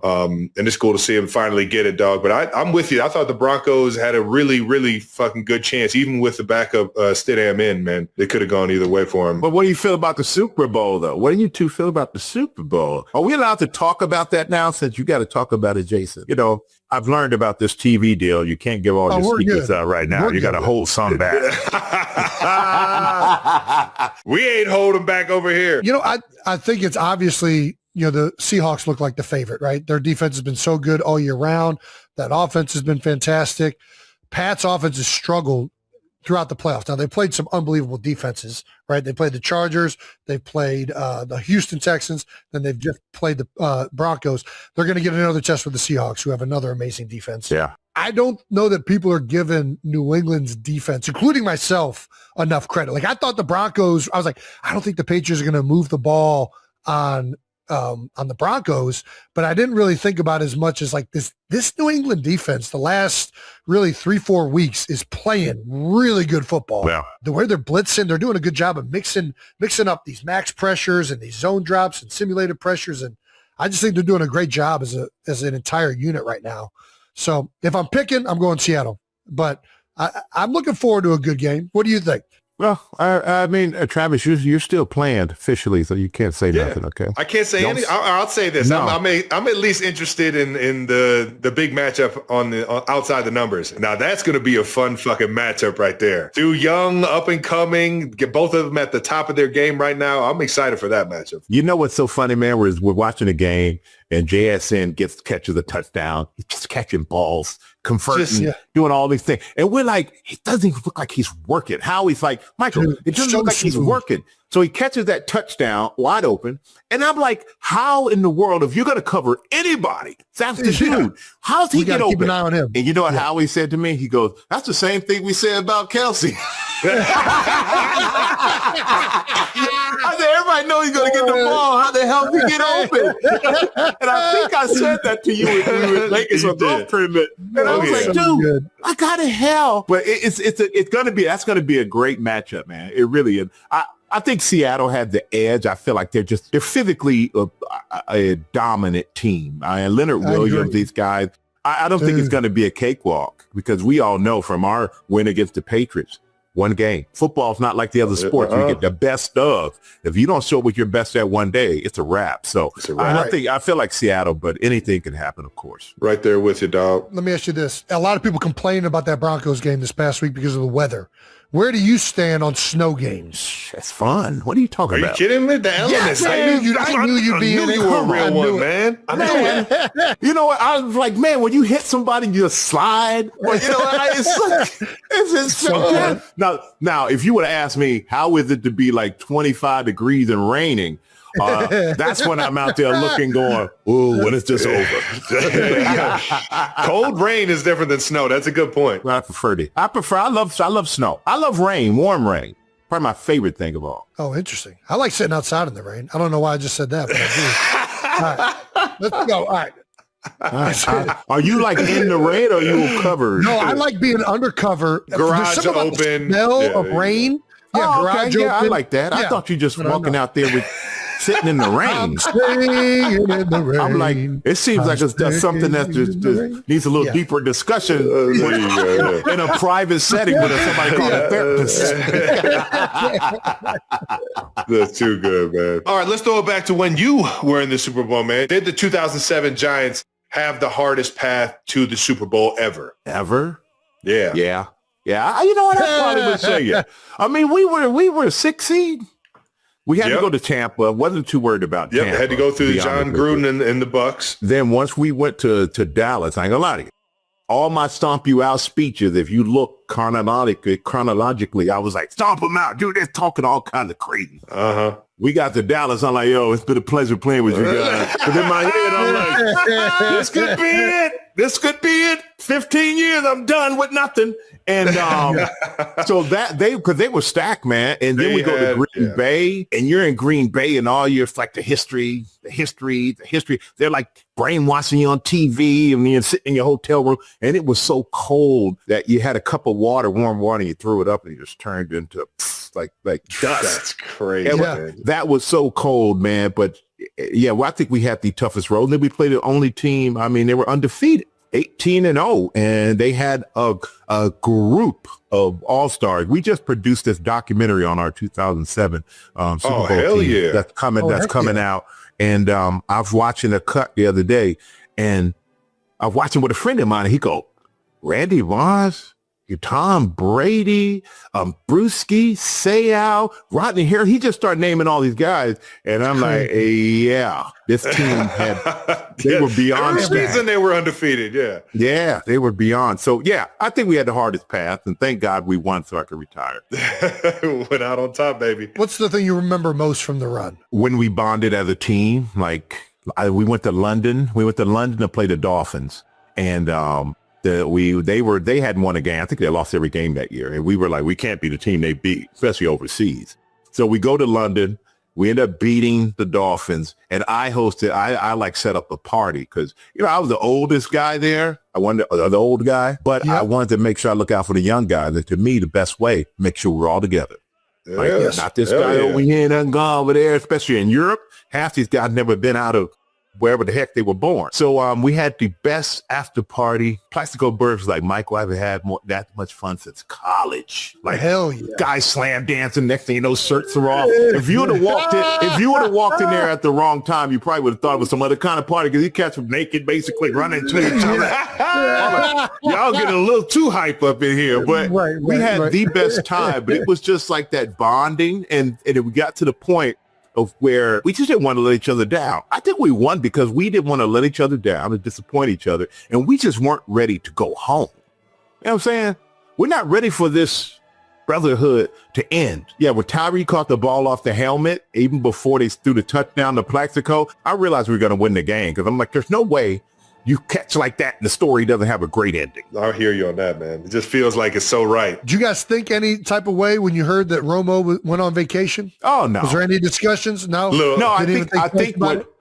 And it's cool to see him finally get it, dog. But I'm with you. I thought the Broncos had a really, really fucking good chance, even with the backup Stidham in, man. They could have gone either way for him. But what do you feel about the Super Bowl, though? What do you two feel about the Super Bowl? Are we allowed to talk about that now, since you got to talk about it, Jason? I've learned about this TV deal. You can't give all your secrets out right now. You got to hold some back. We ain't holding back over here. I think it's obviously, the Seahawks look like the favorite, right? Their defense has been so good all year round. That offense has been fantastic. Pat's offense has struggled throughout the playoffs. Now, they played some unbelievable defenses, right? They played the Chargers. They played the Houston Texans. Then they've just played the Broncos. They're going to get another test with the Seahawks, who have another amazing defense. Yeah. I don't know that people are giving New England's defense, including myself, enough credit. Like, I thought the Broncos, I was like, I don't think the Patriots are going to move the ball on the Broncos, but I didn't really think about as much as like this New England defense the last really 3-4 weeks is playing really good football. Well, The way they're blitzing, they're doing a good job of mixing up these max pressures and these zone drops and simulated pressures. And I just think they're doing a great job as an entire unit right now. So if I'm picking, I'm going Seattle, but I'm looking forward to a good game. What do you think? well, I mean, Travis, you're still playing officially, so you can't say nothing, okay? I can't say anything. I'll say this. No. I'm at least interested in the big matchup on outside the numbers. Now that's going to be a fun fucking matchup right there. Two young, up and coming, get both of them at the top of their game right now. I'm excited for that matchup. You know what's so funny, man? We're watching a game and JSN catches a touchdown. He's just catching balls, converting, doing all these things. And we're like, it doesn't even look like he's working. Howie's like, Michael, it doesn't look like he's working. So he catches that touchdown wide open. And I'm like, how in the world, if you're going to cover anybody, that's the dude. How's he get open? Keep an eye on him. And you know what Howie said to me? He goes, that's the same thing we said about Kelce. I said, everybody knows he's going to get the ball. How the hell did he get open? And I think I said that to you when we were making some golf tournament. And I was like, dude, I got to hell. But it's going to be, that's going to be a great matchup, man. It really is. I think Seattle had the edge. I feel like they're physically a dominant team. Leonard Williams, these guys, I don't think it's going to be a cakewalk because we all know from our win against the Patriots, one game. Football's not like the other sports. You get the best of. If you don't show what you're best at one day, it's a wrap. So I feel like Seattle, but anything can happen, of course. Right there with you, dog. Let me ask you this. A lot of people complained about that Broncos game this past week because of the weather. Where do you stand on snow games? That's fun. What are you talking about? Are you kidding me? The elements. I knew you'd be in it. You were a real one, man. I know it. You know what? I was like, man, when you hit somebody, you just slide. Well, you know what? It's just so good. Now, if you would have asked me, how is it to be like 25 degrees and raining? That's when I'm out there looking, going, ooh, when is this over? Cold rain is different than snow. That's a good point. Well, I prefer it. I love snow. I love rain, warm rain. Probably my favorite thing of all. Oh, interesting. I like sitting outside in the rain. I don't know why I just said that, but I do. All right, let's go. All right. Are you like in the rain or are you covered? No, I like being undercover. Garage open. The smell of rain. Yeah, garage open. I like that. I thought you just walking out there with sitting in the rain. I'm staying in the rain. I'm like, it seems like it's something that just needs a little deeper discussion in a private setting with somebody called a therapist. That's too good, man. All right, let's throw it back to when you were in the Super Bowl, man. Did the 2007 Giants have the hardest path to the Super Bowl ever? Ever? Yeah. Yeah. You know what? I probably would say yeah. I mean, we were a 6 seed. We had to go to Tampa. Wasn't too worried about Tampa. Had to go through John Gruden and the Bucks. Then once we went to Dallas, I ain't gonna lie to you. All my stomp you out speeches, if you look chronologically, I was like, stomp them out. Dude, they're talking all kinds of crazy. We got to Dallas. I'm like, yo, it's been a pleasure playing with you guys. But in my head, I'm like, this could be it. This could be it. 15 years, I'm done with nothing. And so because they were stacked, man. And then we go to Green Bay, and you're in Green Bay, and all your like the history. They're like brainwashing you on TV, and you're sitting in your hotel room, and it was so cold that you had a cup of warm water, and you threw it up, and it just turned into like dust. That's crazy. That was so cold, man. But well, I think we had the toughest road. And then we played the only team. I mean, they were undefeated. 18-0, and they had a group of all-stars. We just produced this documentary on our 2007 Super Bowl team that's coming out. And I was watching a cut the other day, and I was watching with a friend of mine, and he go, Randy Moss, Tom Brady, Brewski, Sayal, Rodney Harris. He just started naming all these guys. And I'm like, yeah, this team they were beyond the reason they were undefeated. Yeah. Yeah, they were beyond. So, yeah, I think we had the hardest path. And thank God we won so I could retire. Went out on top, baby. What's the thing you remember most from the run? When we bonded as a team, we went to London. We went to London to play the Dolphins. And they hadn't won a game. I think they lost every game that year. And we were like, we can't be the team they beat, especially overseas. So we go to London. We end up beating the Dolphins. And I hosted, I set up a party because, I was the oldest guy there. I wanted the old guy, but I wanted to make sure I look out for the young guys. And to me, the best way, make sure we're all together. Not this guy over here and gone over there, especially in Europe. Half these guys never been out of wherever the heck they were born. So we had the best after party. Plaxico Burks, like Michael, I haven't had that much fun since college. Like hell yeah. Guys slam dancing. Next thing you know, shirts are off. If you would have walked in there at the wrong time, you probably would have thought it was some other kind of party because you catch them naked, basically running to each other. Y'all getting a little too hype up in here, but we had the best time. But it was just like that bonding, and we got to the point of where we just didn't want to let each other down. I think we won because we didn't want to let each other down and disappoint each other. And we just weren't ready to go home. You know what I'm saying? We're not ready for this brotherhood to end. Yeah, when Tyree caught the ball off the helmet, even before they threw the touchdown to Plaxico, I realized we were going to win the game because I'm like, there's no way you catch like that and the story doesn't have a great ending. I hear you on that, man. It just feels like it's so right. Did you guys think any type of way when you heard that Romo went on vacation? Oh, no. Was there any discussions? No. No, I think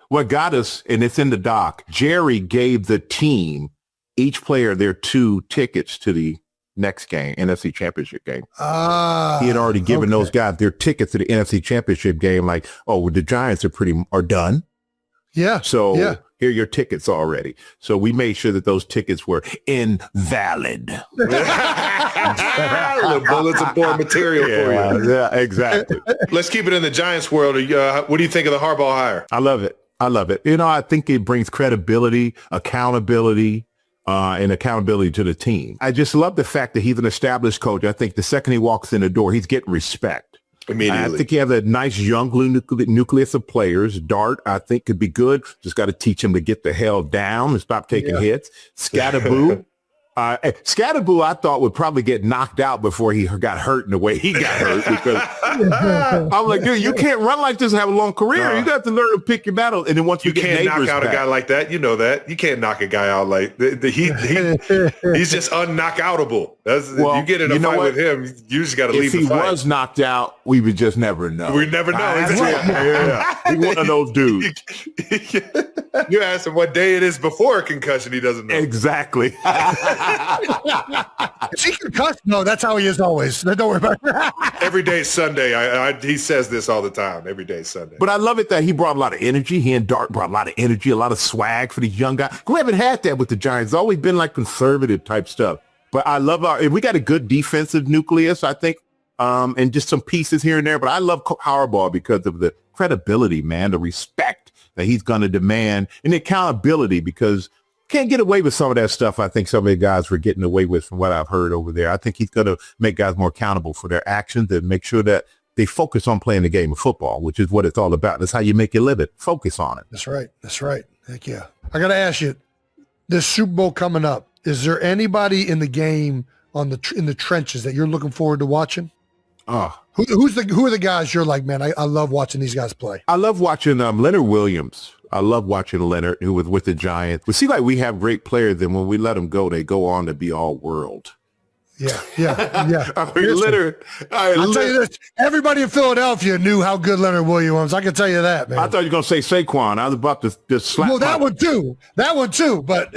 what got us, and it's in the doc, Jerry gave the team, each player, their 2 tickets to the next game, NFC Championship game. He had already given those guys their tickets to the NFC Championship game. Like, the Giants are done. Yeah. So here are your tickets already. So we made sure that those tickets were invalid. Bulletin board material for you. Yeah, exactly. Let's keep it in the Giants world. What do you think of the Harbaugh hire? I love it. I think it brings credibility, accountability, and accountability to the team. I just love the fact that he's an established coach. I think the second he walks in the door, he's getting respect. Immediately. I think he has a nice young nucleus of players. Dart, I think, could be good. Just got to teach him to get the hell down and stop taking hits. Scatterboo. Scatterboo, I thought, would probably get knocked out before he got hurt in the way he got hurt. Because I'm like, dude, you can't run like this and have a long career. You got to learn to pick your battles. And then once you can't knock out a guy like that, you know that. You can't knock a guy out like he's just unknockoutable. You get in a fight with him, you just got to leave the fight. If he was knocked out, we would just never know. We'd never know. He's one of those dudes. You ask him what day it is before a concussion, he doesn't know. Exactly. Is he concussed? No, that's how he is always. Don't worry about it. Every day is Sunday. He says this all the time. Every day is Sunday. But I love it that he brought a lot of energy. He and Dart brought a lot of energy, a lot of swag for these young guys. We haven't had that with the Giants. It's always been like conservative type stuff. But I love we got a good defensive nucleus, I think, and just some pieces here and there. But I love Harbaugh because of the credibility, man, the respect that he's going to demand, and the accountability, because can't get away with some of that stuff. I think some of the guys were getting away with from what I've heard over there. I think he's going to make guys more accountable for their actions and make sure that they focus on playing the game of football, which is what it's all about. That's how you make your living. Focus on it. That's right. Heck yeah. I got to ask you, this Super Bowl coming up, is there anybody in the game in the trenches that you're looking forward to watching? Who are the guys you're like, man, I love watching these guys play? I love watching Leonard Williams. I love watching Leonard, who was with the Giants. We see like we have great players, and when we let them go, they go on to be all world. Yeah. I mean, Leonard. I'll tell you this. Everybody in Philadelphia knew how good Leonard Williams was. I can tell you that, man. I thought you were going to say Saquon. I was about to just slap. Well, that one too. But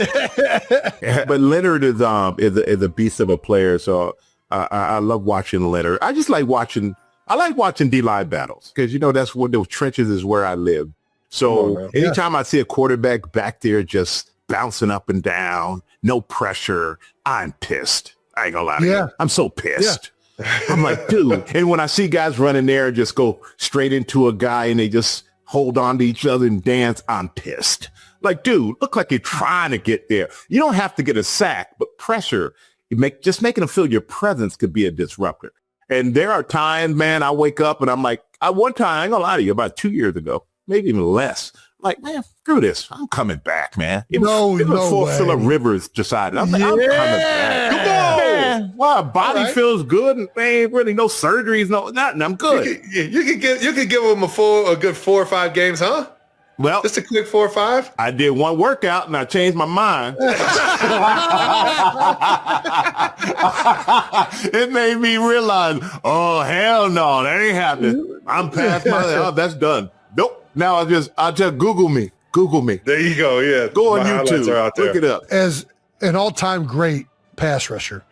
but Leonard is a beast of a player. So I love watching Leonard. I like watching D-line battles because, that's what those trenches is where I live. So anytime I see a quarterback back there just bouncing up and down, no pressure, I'm pissed. I ain't gonna lie to you. I'm so pissed. Yeah. I'm like, dude. And when I see guys running there and just go straight into a guy and they just hold on to each other and dance, I'm pissed. Like, dude, look like you're trying to get there. You don't have to get a sack, but pressure making them feel your presence could be a disruptor. And there are times, man, I wake up and I'm like, one time, I ain't gonna lie to you, about 2 years ago, maybe even less. I'm like, man, screw this. I'm coming back, man. No way. Phillip Rivers decided. I'm like, I'm coming back. Come on. Man, my body feels good and ain't really no surgeries, nothing. I'm good. You could give them a good 4 or 5 games, huh? Well, just a quick 4 or 5. I did one workout and I changed my mind. It made me realize, oh hell no, that ain't happening. I'm past that's done. Nope. Now I just Google me. There you go. Yeah. Go on YouTube. Look it up. As an all-time great pass rusher,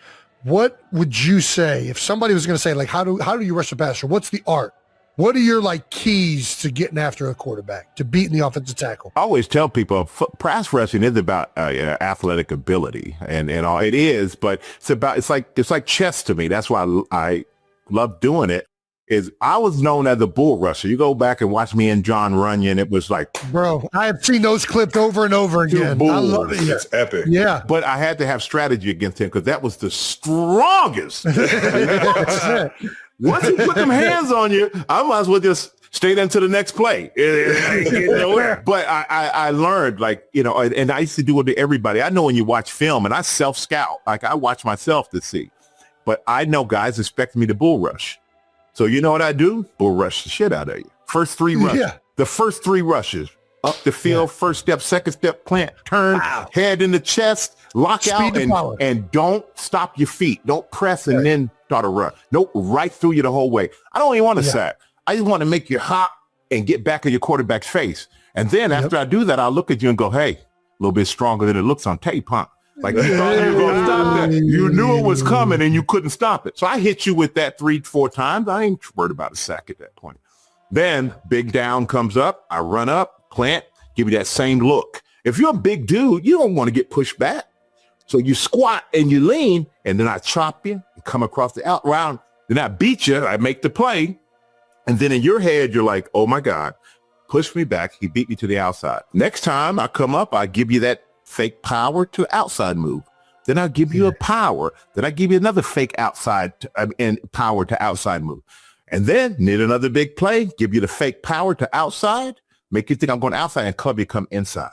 what would you say if somebody was going to say, like, how do you rush a passer? What's the art? What are your keys to getting after a quarterback, to beating the offensive tackle? I always tell people pass rushing is about athletic ability and all it is, but it's like chess to me. That's why I love doing it. Is I was known as a bull rusher. You go back and watch me and John Runyon. It was like, bro, I have seen those clips over and over again. I love it. It's epic. Yeah. But But I had to have strategy against him because that was the strongest. Once he put them hands on you, I might as well just stay into the next play. But I learned, and I used to do it to everybody. I know when you watch film, and I self-scout, I watch myself to see. But I know guys expect me to bull rush. So you know what I do? Bull rush the shit out of you. First 3 rushes. Yeah. The first 3 rushes. Up the field, first step, second step, plant, turn, head in the chest, lock out, and don't stop your feet. Don't press and then start a run. Nope, right through you the whole way. I don't even want to sack. I just want to make you hop and get back in your quarterback's face. And then after I do that, I'll look at you and go, hey, a little bit stronger than it looks on tape, huh? Like you thought you were going to stop that. You knew it was coming and you couldn't stop it. So I hit you with that 3-4 times. I ain't worried about a sack at that point. Then big down comes up. I run up, plant, give you that same look. If you're a big dude, you don't want to get pushed back. So you squat and you lean, and then I chop you and come across the out round. Then I beat you. I make the play. And then in your head, you're like, oh, my God, push me back. He beat me to the outside. Next time I come up, I give you that fake power to outside move. Then I'll give you a power. Then I give you another fake outside and power to outside move. And then need another big play, give you the fake power to outside, make you think I'm going outside and club you come inside.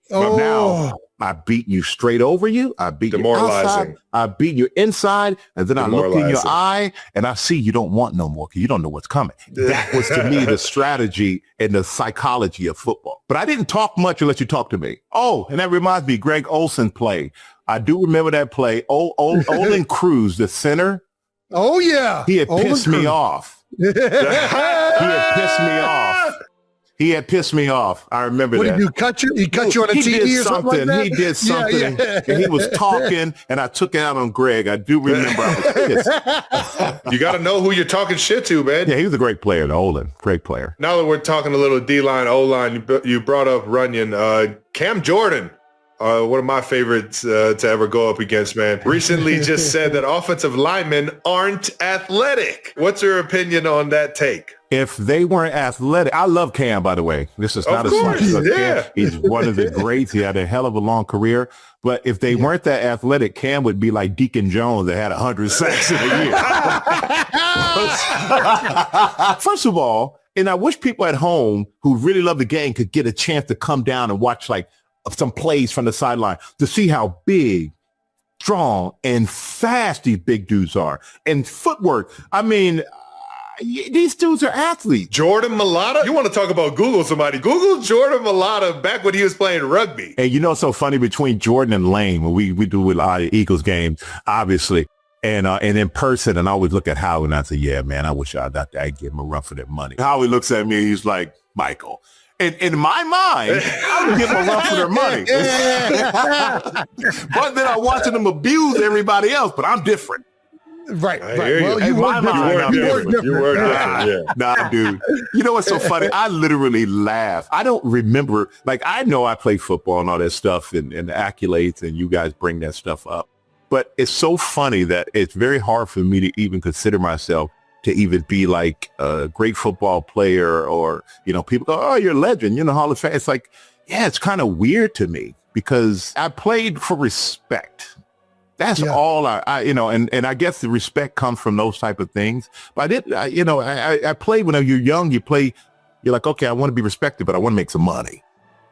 Oh. Now I beat you straight over you. I beat you outside. I beat you inside. And then I look in your eye and I see you don't want no more because you don't know what's coming. That was to me the strategy and the psychology of football. But I didn't talk much unless you talk to me. Oh, and that reminds me, Greg Olsen play. I do remember that play. Olin Cruz, the center. Oh, yeah. He had pissed me off. He had pissed me off. I remember that. What did you cut you? He cut you on a TV or something like that? He did something. And he was talking, and I took it out on Greg. I do remember I was pissed. You got to know who you're talking shit to, man. Yeah, he was a great player, Olin. Great player. Now that we're talking a little D-line, O-line, you brought up Runyon. Cam Jordan. One of my favorites to ever go up against, man. Recently just said that offensive linemen aren't athletic. What's your opinion on that take? If they weren't athletic, I love Cam, by the way. This is not a slight. Yeah. He's one of the greats. He had a hell of a long career. But if they weren't that athletic, Cam would be like Deacon Jones that had 100 sacks in a year. First of all, and I wish people at home who really love the game could get a chance to come down and watch some plays from the sideline to see how big, strong, and fast these big dudes are. And footwork. I mean, these dudes are athletes. Jordan Mailata? You want to talk about Google somebody. Google Jordan Mailata back when he was playing rugby. And you know what's so funny between Jordan and Lane, when we do a lot of Eagles games, obviously, and in person, and I always look at Howie and I say, yeah, man, I wish I'd give him a run for that money. Howie looks at me, he's like, Michael. And in my mind, I would give them a run for their money. But then I'm watching them abuse everybody else, but I'm different. Right. Well, you were different. You were different. Nah, dude. You know what's so funny? I literally laugh. I don't remember. I know I play football and all that stuff and the accolades, and you guys bring that stuff up. But it's so funny that it's very hard for me to even consider myself to even be like a great football player, or, people go, oh, you're a legend, Hall of Fame. It's like, yeah, it's kind of weird to me because I played for respect. That's all I and I guess the respect comes from those type of things. But I played when you're young, you're like, okay, I want to be respected, but I want to make some money,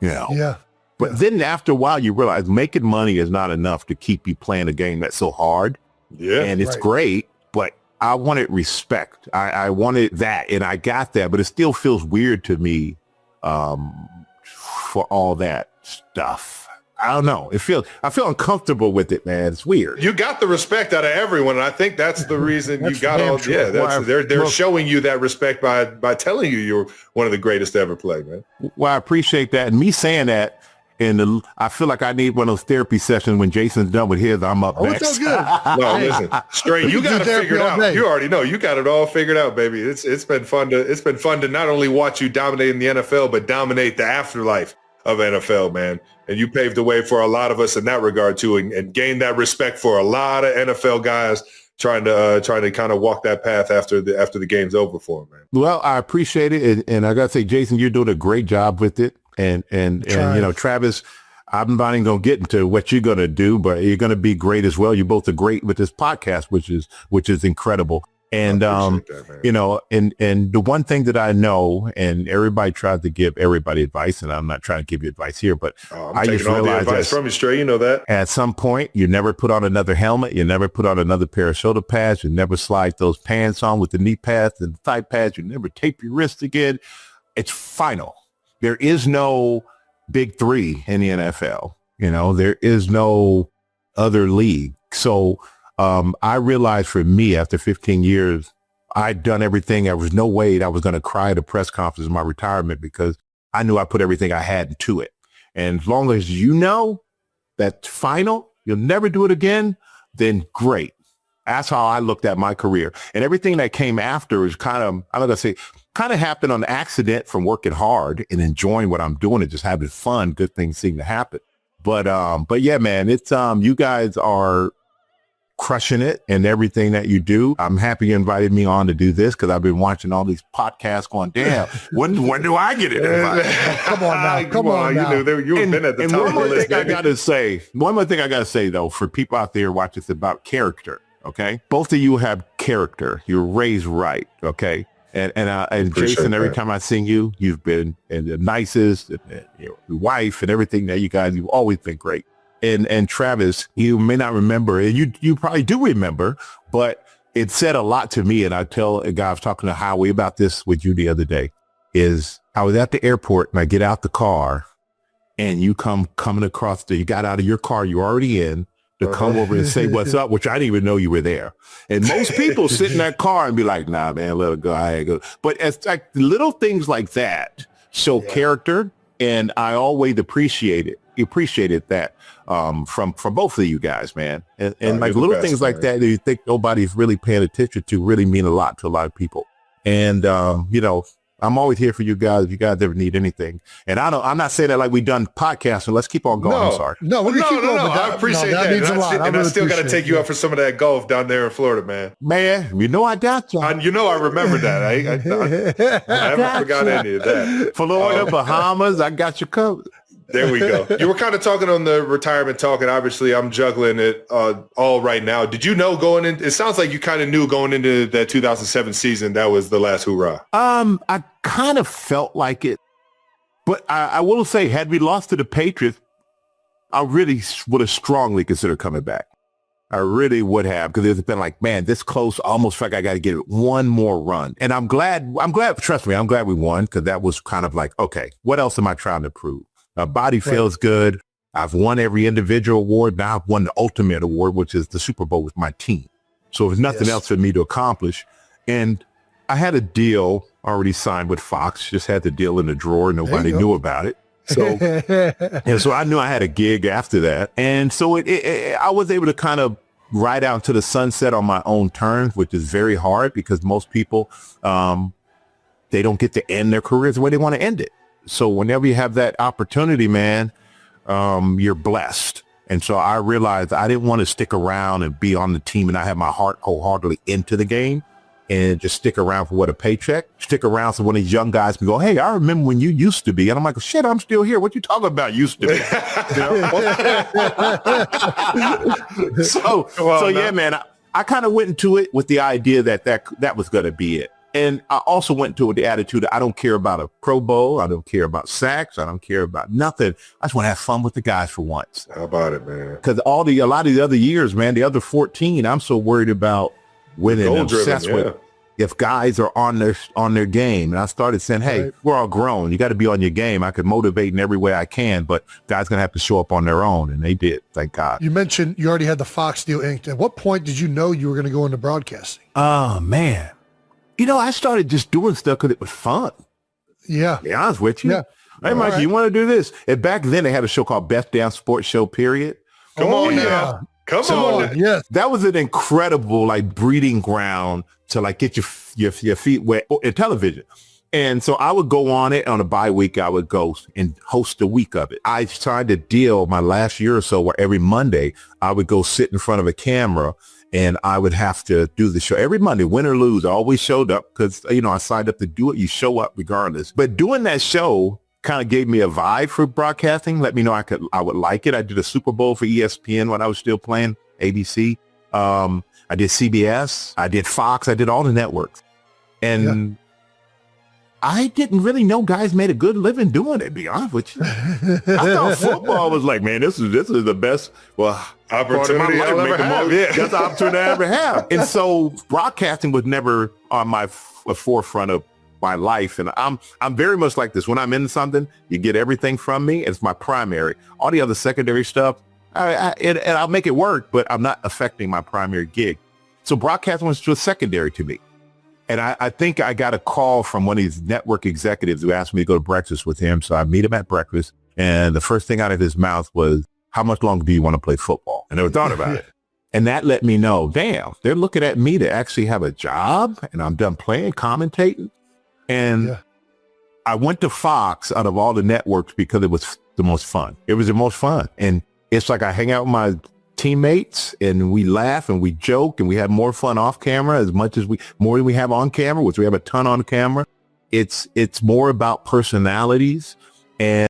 Yeah. But then after a while, you realize making money is not enough to keep you playing a game that's so hard. Yeah. And it's great, but I wanted respect. I wanted that, and I got that, but it still feels weird to me for all that stuff. I don't know. I feel uncomfortable with it, man. It's weird. You got the respect out of everyone, and I think that's the reason you got all. True. Yeah, they're showing you that respect by telling you you're one of the greatest to ever play, man. Well, I appreciate that, and me saying that. And I feel like I need one of those therapy sessions when Jason's done with his. I'm up next. It's all good. No, listen, straight. You got to figure it out. You already know. You got it all figured out, baby. It's been fun to not only watch you dominate in the NFL, but dominate the afterlife of NFL, man. And you paved the way for a lot of us in that regard too, and gained that respect for a lot of NFL guys trying to kind of walk that path after the game's over for them, man. Well, I appreciate it, and I gotta say, Jason, you're doing a great job with it, and Travis, I'm not even gonna get into what you're gonna do, but you're gonna be great as well. You both are great with this podcast, which is incredible. And and the one thing that I know, and everybody tries to give everybody advice, and I'm not trying to give you advice here, but I just realized advice from you, Stray. You know that. At some point, you never put on another helmet, you never put on another pair of shoulder pads, you never slide those pants on with the knee pads and the thigh pads, you never tape your wrist again. It's final. There is no big three in the NFL. There is no other league. So I realized for me, after 15 years, I'd done everything. There was no way that I was going to cry at a press conference in my retirement because I knew I put everything I had into it. And as long as you know that final, you'll never do it again, then great. That's how I looked at my career. And everything that came after is kind of happened on accident from working hard and enjoying what I'm doing and just having fun. Good things seem to happen. But yeah, man, it's you guys are crushing it and everything that you do. I'm happy you invited me on to do this because I've been watching all these podcasts going, damn, when do I get it invited? Come on now. You've been at the top of the list, baby. One more thing I got to say, though, for people out there watching, it's about character, okay? Both of you have character. You're raised right, okay? And Jason, every time I seen you, you've been the nicest, and your wife and everything that you guys, you've always been great. And Travis, you may not remember, and you probably do remember, but it said a lot to me. And I tell a guy I was talking to Howie about this with you the other day, is I was at the airport and I get out the car and you coming across you got out of your car you're already in to come over and say what's up, which I didn't even know you were there. And most people sit in that car and be like, nah, man, let it go. I ain't go. But it's like little things like that show character. And I always appreciated that from both of you guys, man. And like little things like that you think nobody's really paying attention to really mean a lot to a lot of people. And I'm always here for you guys if you guys ever need anything. And I'm not saying that like we done podcasting. Let's keep on going. I'm sorry. No, we're gonna keep going. I appreciate that. Means a lot. And I still got to take you out for some of that golf down there in Florida, man. Man, you know I got you. I remember that. I haven't forgot any of that. Florida, Bahamas, I got you covered. There we go. You were kind of talking on the retirement talk, and obviously I'm juggling it all right now. Did you know going in? It sounds like you kind of knew going into that 2007 season that was the last hurrah. I kind of felt like it, but I will say, had we lost to the Patriots, I really would have strongly considered coming back. I really would have, because it's been like, man, this close, almost feel like I got to get it one more run. And I'm glad, trust me, I'm glad we won, because that was kind of like, okay, what else am I trying to prove? My body feels good. I've won every individual award. Now I've won the ultimate award, which is the Super Bowl with my team. So there's nothing else for me to accomplish. And I had a deal already signed with Fox, just had the deal in the drawer. Nobody knew about it. So, and so I knew I had a gig after that. And so I was able to kind of ride out into the sunset on my own terms, which is very hard because most people, they don't get to end their careers the way they want to end it. So whenever you have that opportunity, man, you're blessed. And so I realized I didn't want to stick around and be on the team and I have my heart wholeheartedly into the game. and just stick around for what, a paycheck? Stick around so one of these young guys can go, hey, I remember when you used to be. And I'm like, shit, I'm still here. What you talking about used to be? Yeah, man, I kind of went into it with the idea that was going to be it. And I also went into it with the attitude that I don't care about a Pro Bowl. I don't care about sacks. I don't care about nothing. I just want to have fun with the guys for once. How about it, man? Because a lot of the other years, man, the other 14, I'm so worried about winning and obsessed with if guys are on their game. And I started saying, hey, we're all grown. You got to be on your game. I could motivate in every way I can, but guys going to have to show up on their own. And they did, thank God. You mentioned you already had the Fox deal inked. At what point did you know you were going to go into broadcasting? Oh, man. I started just doing stuff because it was fun. Yeah. To be honest with you. Yeah. Hey, Mike, you want to do this? And back then they had a show called Best Damn Sports Show, period. Come on now. Come on. Yes. That was an incredible breeding ground to get your feet wet in television. And so I would go on it on a bye week. I would go and host a week of it. I signed a deal my last year or so where every Monday I would go sit in front of a camera and I would have to do the show every Monday, win or lose. I always showed up because, I signed up to do it. You show up regardless. But doing that show kind of gave me a vibe for broadcasting. Let me know I would like it. I did a Super Bowl for ESPN when I was still playing ABC. I did CBS. I did Fox. I did all the networks. And I didn't really know guys made a good living doing it, to be honest with you. I thought football was man, this is the best opportunity I'll ever have. That's the opportunity I ever have. And so broadcasting was never on my forefront of my life. And I'm very much like this. When I'm in something, you get everything from me. It's my primary. All the other secondary stuff, and I'll make it work, but I'm not affecting my primary gig. So broadcasting was just secondary to me. And I think I got a call from one of these network executives who asked me to go to breakfast with him. So I meet him at breakfast. And the first thing out of his mouth was, how much longer do you want to play football? I never thought about it. And that let me know, damn, they're looking at me to actually have a job and I'm done playing, commentating. And I went to Fox out of all the networks because it was the most fun. It was the most fun. And it's like I hang out with my teammates and we laugh and we joke and we have more fun off camera more than we have on camera, which we have a ton on camera. It's more about personalities. And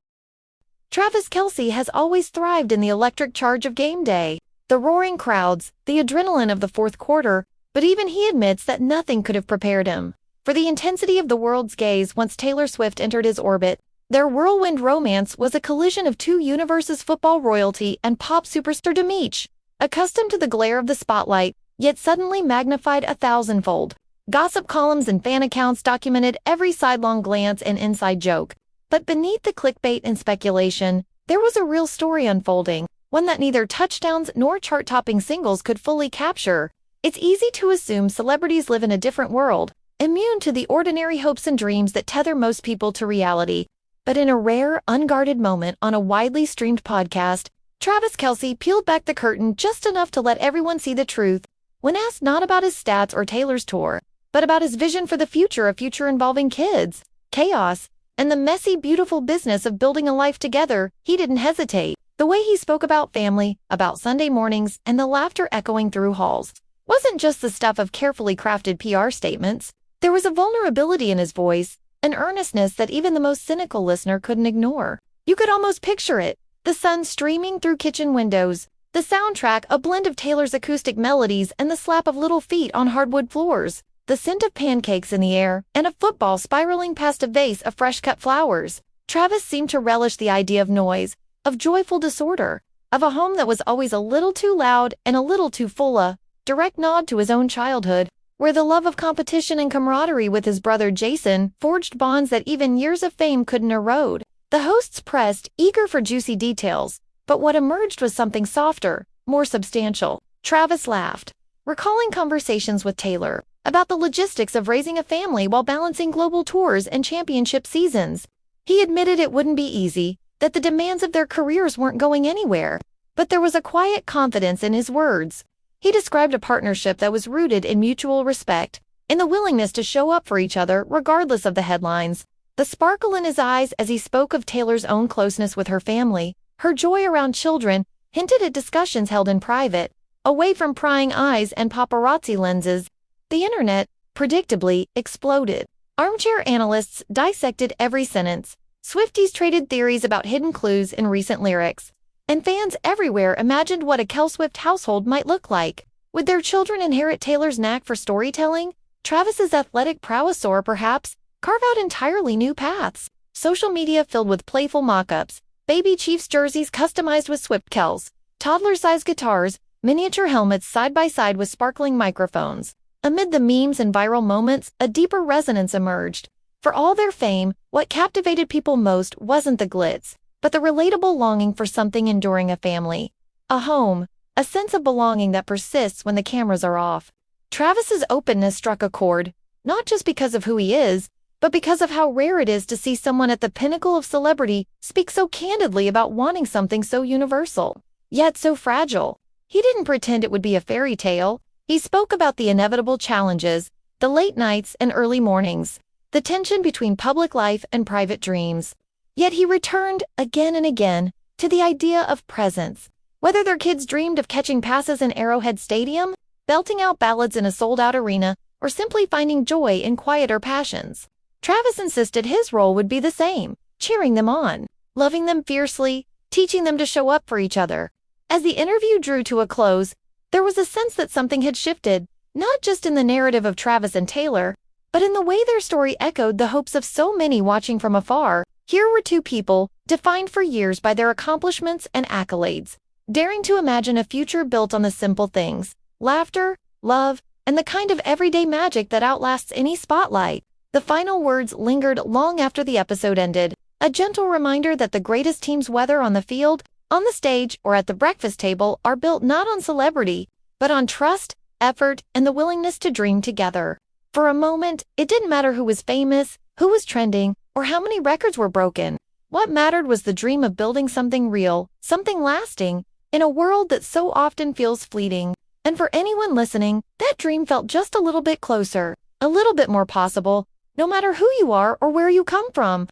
Travis Kelce has always thrived in the electric charge of game day, the roaring crowds, the adrenaline of the fourth quarter, but even he admits that nothing could have prepared him for the intensity of the world's gaze once Taylor Swift entered his orbit. Their whirlwind romance was a collision of two universes, football royalty and pop superstar Demeech, accustomed to the glare of the spotlight, yet suddenly magnified 1,000-fold. Gossip columns and fan accounts documented every sidelong glance and inside joke. But beneath the clickbait and speculation, there was a real story unfolding, one that neither touchdowns nor chart-topping singles could fully capture. It's easy to assume celebrities live in a different world, immune to the ordinary hopes and dreams that tether most people to reality. But in a rare, unguarded moment on a widely streamed podcast, Travis Kelce peeled back the curtain just enough to let everyone see the truth. When asked not about his stats or Taylor's tour, but about his vision for the future, a future involving kids, chaos, and the messy, beautiful business of building a life together, he didn't hesitate. The way he spoke about family, about Sunday mornings, and the laughter echoing through halls wasn't just the stuff of carefully crafted PR statements. There was a vulnerability in his voice, an earnestness that even the most cynical listener couldn't ignore. You could almost picture it. The sun streaming through kitchen windows, the soundtrack a blend of Taylor's acoustic melodies and the slap of little feet on hardwood floors, the scent of pancakes in the air, and a football spiraling past a vase of fresh-cut flowers. Travis seemed to relish the idea of noise, of joyful disorder, of a home that was always a little too loud and a little too full, a direct nod to his own childhood, where the love of competition and camaraderie with his brother Jason forged bonds that even years of fame couldn't erode. The hosts pressed, eager for juicy details, but what emerged was something softer, more substantial. Travis laughed, recalling conversations with Taylor about the logistics of raising a family while balancing global tours and championship seasons. He admitted it wouldn't be easy, that the demands of their careers weren't going anywhere, but there was a quiet confidence in his words. He described a partnership that was rooted in mutual respect, in the willingness to show up for each other regardless of the headlines. The sparkle in his eyes as he spoke of Taylor's own closeness with her family, her joy around children, hinted at discussions held in private, away from prying eyes and paparazzi lenses. The internet, predictably, exploded. Armchair analysts dissected every sentence. Swifties traded theories about hidden clues in recent lyrics. And fans everywhere imagined what a Kel Swift household might look like. Would their children inherit Taylor's knack for storytelling? Travis's athletic prowess or, perhaps, carve out entirely new paths? Social media filled with playful mock-ups, baby Chiefs jerseys customized with Swift Kels, toddler-sized guitars, miniature helmets side by side with sparkling microphones. Amid the memes and viral moments, a deeper resonance emerged. For all their fame, what captivated people most wasn't the glitz, but the relatable longing for something enduring: a family, a home, a sense of belonging that persists when the cameras are off. Travis's openness struck a chord, not just because of who he is, but because of how rare it is to see someone at the pinnacle of celebrity speak so candidly about wanting something so universal, yet so fragile. He didn't pretend it would be a fairy tale. He spoke about the inevitable challenges, the late nights and early mornings, the tension between public life and private dreams. Yet he returned, again and again, to the idea of presence. Whether their kids dreamed of catching passes in Arrowhead Stadium, belting out ballads in a sold-out arena, or simply finding joy in quieter passions, Travis insisted his role would be the same: cheering them on, loving them fiercely, teaching them to show up for each other. As the interview drew to a close, there was a sense that something had shifted, not just in the narrative of Travis and Taylor, but in the way their story echoed the hopes of so many watching from afar. Here were two people, defined for years by their accomplishments and accolades, daring to imagine a future built on the simple things: laughter, love, and the kind of everyday magic that outlasts any spotlight. The final words lingered long after the episode ended, a gentle reminder that the greatest teams, whether on the field, on the stage, or at the breakfast table, are built not on celebrity, but on trust, effort, and the willingness to dream together. For a moment, it didn't matter who was famous, who was trending, or how many records were broken. What mattered was the dream of building something real, something lasting, in a world that so often feels fleeting. And for anyone listening, that dream felt just a little bit closer, a little bit more possible, no matter who you are or where you come from.